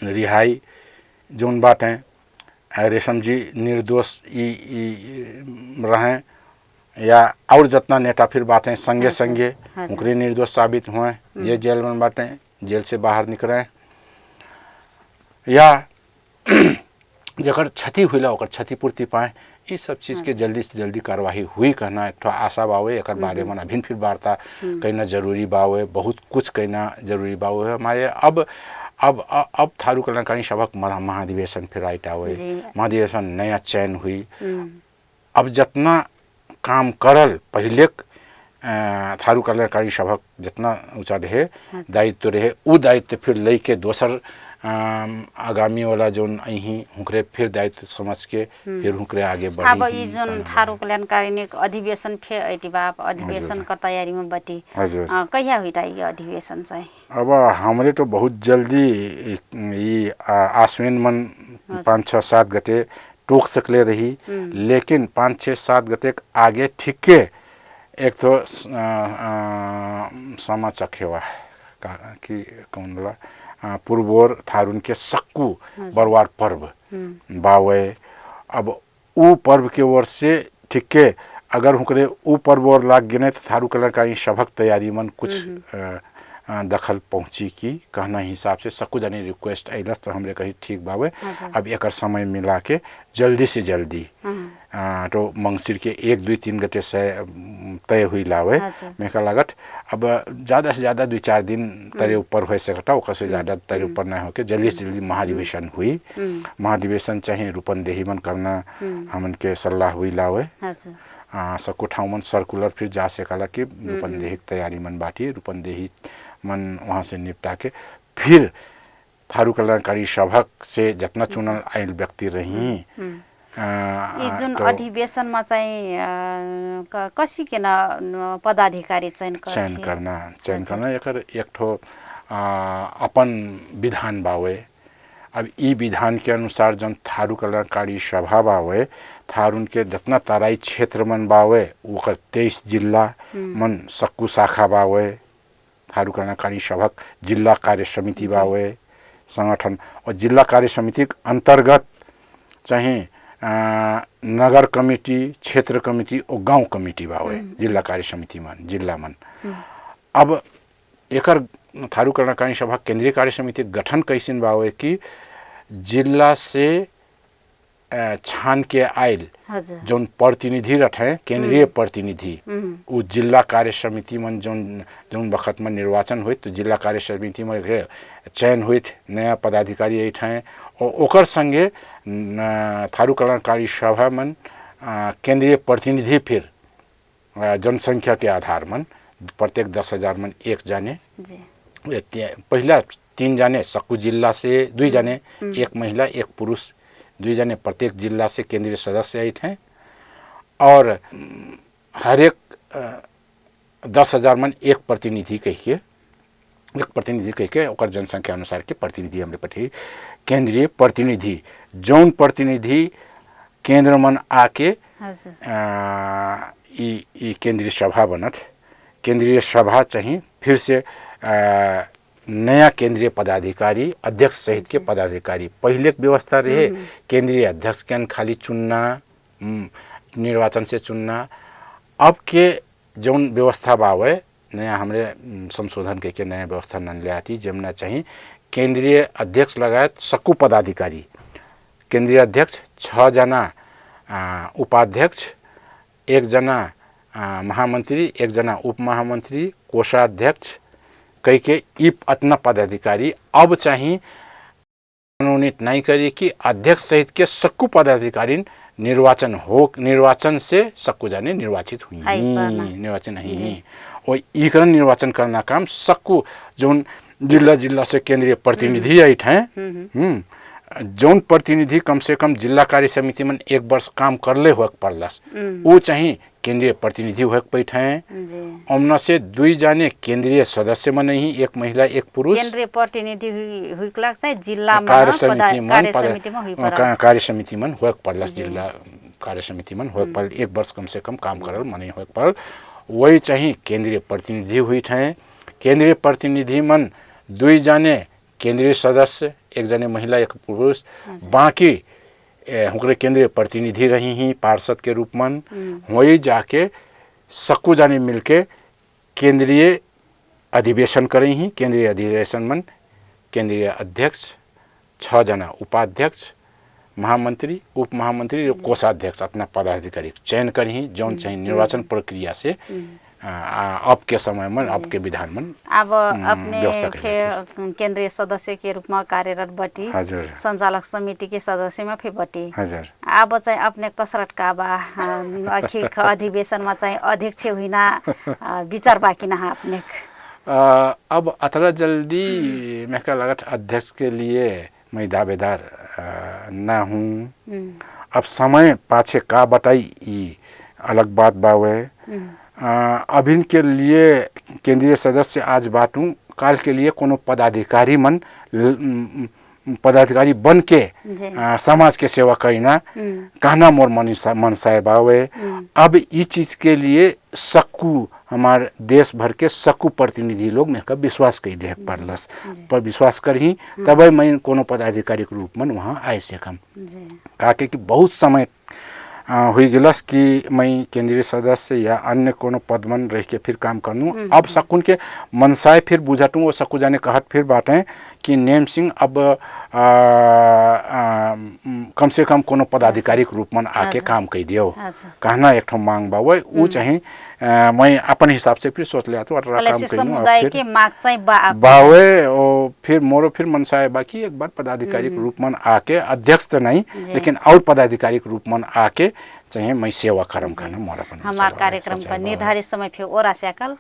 Speaker 2: रिहाई जोन बाटे रेशम जी निर्दोष रहें या और जितना नेता फिर बातें संगे संगे उनके निर्दोष साबित हुए ये जेल में बाटे जेल से बाहर निकले या जकर क्षति हुई ओकर क्षतिपूर्ति पाए ये सब चीज़ के जल्दी से जल्दी कार्यवाही हुई कहना एक ठो आशा बावे। एक बारे में अभिन फिर वार्ता कहना जरूरी बावे, बहुत कुछ कहना जरूरी बावे। हमारे अब थारू कल्याणकारी सभा महाधिवेशन फिर आइट आवे, महाधिवेशन नया चयन हुई। अब जितना काम करल पहले थारू कल्याणकारी सभा जितना ऊँचा रहे दायित्व रहे, वो दायित्व फिर लेके दोसर आगामी वाला जोन अही हुकरे फिर दायित्व समझ के फिर हुकरे आगे बढ़ी।
Speaker 1: अब ये जोन थारू कल्याणकारी ने अधिवेशन फिर ऐटी बाप अधिवेशन का तैयारी में बटी कहिया हुई ये अधिवेशन चाहिँ?
Speaker 2: अब हमरे तो बहुत जल्दी ये आश्विन मन 5-6-7 गते टोक सकले रही, लेकिन 5-6-7 गते आगे ठीक के एक तो समा चखेवा कि कौन बोला पूर्वोर थारून के सक्कू बरवार पर्व बावे। अब ऊ पर्व के ओर से ठीक के अगर हुकरे ऊ पर्व और लाग गए तो थारू कल्याणकारी सभक तैयारी मन कुछ दखल पहुंची की कहना हिसाब से सक्कू जाने रिक्वेस्ट अइलस तो हमरे कही ठीक बावे। अब एक समय मिला के जल्दी से जल्दी तो मंगसिर के 1-2-3 गते से तय हुई लावे मेका लागत। अब ज़्यादा से ज़्यादा 2-4 दिन तरे ऊपर हो सकता, ओकर से ज़्यादा तरे ऊपर ना होके जल्दी से जल्दी महाधिवेशन हुई। महाधिवेशन चाहे रूपंदेही मन करना हमन के सलाह हुई लावे। सक्कू ठाउँ मन सर्कुलर फिर जा सकाला कि रूपंदेही तैयारी मन बाटी, रूपंदेही मन वहाँ से निपटा के फिर थारू कल्याणकारी सभा से जितना चुनल आयल व्यक्ति रही
Speaker 1: ये जुन अधिवेशनमा चाहिँ कसिकन पदाधिकारी चयन
Speaker 2: करना एक ठो अपन विधान बावे। अब ई विधान के अनुसार जन थारू कल्याणकारी सभा बावे, थारून के जितना तराई क्षेत्र मन बावे वो 23 जिला मन सक्कू शाखा बावे। थारू कल्याणकारी सभा जिला कार्य समिति बावे संगठन, और जिला कार्य समिति अंतर्गत चाहे नगर कमिटी, क्षेत्र कमिटी और गांव कमिटी बावे जिला कार्य समिति मन जिला मन। अब एकर थारू कल्याणकारी सभा केंद्रीय कार्य समिति गठन कैसिन बावे कि जिला से छान के आयल जोन प्रतिनिधि रहे केंद्रीय प्रतिनिधि वो जिला कार्य समिति मन जोन वक्त में निर्वाचन हुई तो जिला कार्य समिति में चयन हुई नया पदाधिकारी ऐठ हैं और ओकर संगे थारू कल्याणकारी सभा मन केंद्रीय प्रतिनिधि फिर जनसंख्या के आधार मन प्रत्येक 10,000 मन 1 जाने, पहला 3 जाने सक्कू जिला से 2 जाने, 1 महिला 1 पुरुष 2 जाने प्रत्येक जिला से केंद्रीय सदस्य ऐठ हैं। और हर एक 10,000 मन 1 प्रतिनिधि कह के ओकर जनसंख्या अनुसार के प्रतिनिधि हमरे पठी केंद्रीय प्रतिनिधि जौन प्रतिनिधि केंद्र मन आके ई केंद्रीय सभा बनत। केंद्रीय सभा चाहिए फिर से नया केंद्रीय पदाधिकारी अध्यक्ष सहित के पदाधिकारी पहले व्यवस्था रहे केंद्रीय अध्यक्ष के खाली चुनना निर्वाचन से चुनना। अब के जौन व्यवस्था बावे नया हमरे संशोधन के नया व्यवस्था न ले आती जमना चाहिए केंद्रीय अध्यक्ष लगायत सक्कू पदाधिकारी, केंद्रीय अध्यक्ष 6 जना, उपाध्यक्ष 1 जना, महामंत्री 1 जना, उप महामंत्री, कोषाध्यक्ष कई के इप अतना पदाधिकारी अब चाहिए मनोनीत नहीं करिए कि अध्यक्ष सहित के सक्कू पदाधिकारी निर्वाचन से सक्कू जाने निर्वाचित हुई निर्वाचन नहीं और इकरण निर्वाचन करना काम सक्कू जोन जिला से केंद्रीय प्रतिनिधि ऐठ हैं जौन प्रतिनिधि कम से कम जिला कार्य समिति में 1 वर्ष काम करले हुए पड़लस वो चाहिए केंद्रीय प्रतिनिधि हुए पैठ हैं। ओमना से 2 जाने केंद्रीय सदस्य में नहीं, 1 महिला 1 पुरुष
Speaker 1: केंद्रीय प्रतिनिधि हुइकला चाहिँ जिल्ला कार्य
Speaker 2: समिति में हुए पड़लस जिला कार्य समिति में हुए पड़ 1 वर्ष कम से कम काम करल मने हुए पड़ वही चाहिए केंद्रीय प्रतिनिधि हुई हैं। केंद्रीय प्रतिनिधि मन 2 जाने केंद्रीय सदस्य, 1 जाने महिला 1 पुरुष, बाकी हुकरे केंद्रीय प्रतिनिधि रही ही पार्षद के रूप में वही जाके सक्कू जाने मिलके केंद्रीय अधिवेशन करें ही। केंद्रीय अधिवेशन में केंद्रीय अध्यक्ष, 6 जना उपाध्यक्ष, महामंत्री, उप महामंत्री और कोषाध्यक्ष अपना पदाधिकारी चयन करही जौन चाहिए निर्वाचन प्रक्रिया से अब के समय में अब के विधान में
Speaker 1: अब अपने केंद्रीय सदस्य के रूप में कार्यरत बटी संचालक समिति के सदस्य में फिर बटी अब चाहिँ अपने कसरत का बा अखिक अधिवेशन में चाहिँ अध्यक्ष हुइना विचार बाकी ना अपने
Speaker 2: अब अतरा जल्दी मैं क्या लगत अध्यक्ष के लिए मैं दावेदार ना हूँ। अब समय पाछे का बताई ये अलग बात बावे। अभिन के लिए केंद्रीय सदस्य आज बाटूं, काल के लिए कोनो पदाधिकारी बन के समाज के सेवा करीना कहना मोर मनसाए बावे। अब ये चीज के लिए सक्कू हमारे देश भर के सक्कू प्रतिनिधि लोग में कब विश्वास कर दे पड़लस पर विश्वास कर ही तब मैं कोनो पदाधिकारी के रूप में वहाँ आए से कम आके कि बहुत समय हुई गिलस कि मैं केंद्रीय सदस्य या अन्य कोनो पद में रह के फिर काम करनू। अब सकुन के मनसाए फिर बुझाटू वो सकू जाने कहत फिर बातें कि नेम सिंह अब कम से कम कोनो पदाधिकारी के रूप में आके काम कर दियो कहना एक ठो मांग बा वो चाहे मैं अपन हिसाब से फिर सोच लिया तो अटरा काम
Speaker 1: समुदाय के मांग चाहिँ
Speaker 2: बावे और फिर मोरो फिर मनसाए बाकी एक बार पदाधिकारी के रूप में आके अध्यक्ष तो नहीं लेकिन और पदाधिकारी के रूप में आके चाहे मैं सेवा करम करना मोरा अपन
Speaker 1: हमार कार्यक्रम का निर्धारित समय फिर और आस्याकल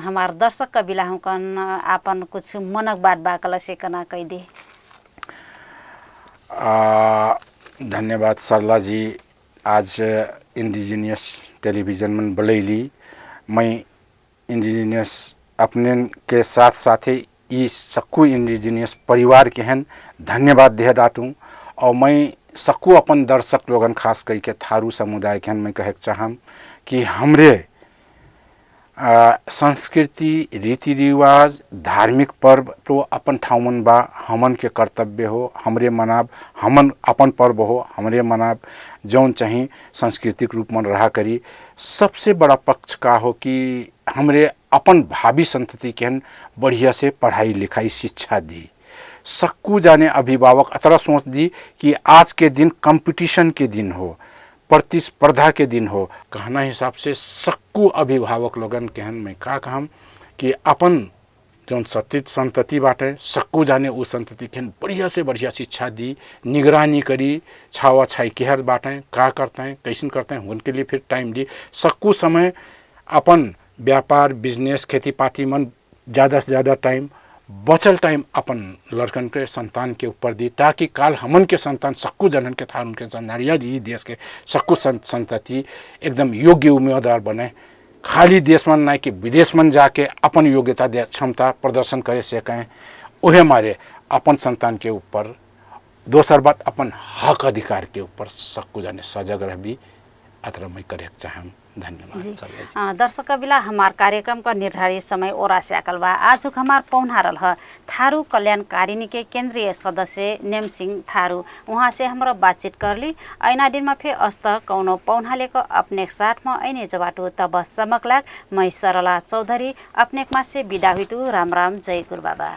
Speaker 1: हमार दर्शक का बिला हम कन आपन कुछ मनक बात बाकल से कना कह दे।
Speaker 2: धन्यवाद सरला जी। आज इंडिजिनियस टेलीविजन में बुलैली मैं इंडिजिनियस अपने के साथ साथ ही सक्कू इंडिजिनियस परिवार के हैं धन्यवाद दे डाटूँ और मैं सक्कू अपन दर्शक लोगन खास करके थारू समुदाय के मैं कहे चाहम कि हमरे संस्कृति रीति रिवाज धार्मिक पर्व तो अपन ठाउमन बा हमन के कर्तव्य हो हमरे मनाब हमन अपन पर्व हो हमरे मनाब जौन चाहिए सांस्कृतिक रूप में रहा करी। सबसे बड़ा पक्ष का हो कि हमरे अपन भावी संतति के बढ़िया से पढ़ाई लिखाई शिक्षा दी। सक्कू जाने अभिभावक अतरा सोच दी कि आज के दिन कंपटीशन के दिन हो प्रतिस्पर्धा के दिन हो कहना हिसाब से सक्कू अभिभावक लोगन के मैं का कहम कि अपन जौन संतति बाटे सक्कू जाने उस संतति के बढ़िया से बढ़िया शिक्षा दी निगरानी करी छावा छाई केहर बाटे का करते हैं कैसन करते हैं उनके लिए फिर टाइम दी। सक्कू समय अपन व्यापार बिजनेस खेती पाती मन ज़्यादा से ज़्यादा टाइम बचल टाइम अपन लड़कन के संतान के ऊपर दी ताकि काल हमन के संतान सक्कू जनन के था उनके नारिया दी देश के सक्कू संतति एकदम योग्य उम्मीदवार बने खाली देश में ना कि विदेश में जाके अपन योग्यता क्षमता प्रदर्शन करे सकें उहे मारे अपन संतान के ऊपर दोसर बात अपन हक अधिकार के ऊपर सक्कू जाने सजग रह भी अतरा मैं करे चाहम। धन्यवाद।
Speaker 1: दर्शक बिला हमार कार्यक्रम का निर्धारित समय और आस्याकल बा। आज हमार पौना रल थारू कल्याणकारिणी के केंद्रीय सदस्य नेम सिंह थारू वहाँ से हमारा बातचीत कर ली। ऐना दिन में फिर अस्त कौनो पौना लेकर अपने साथ में ऐने जबाटू तब समक लाग मैं सरला चौधरी अपने से विदा हुई। राम राम जय गुरु बाबा।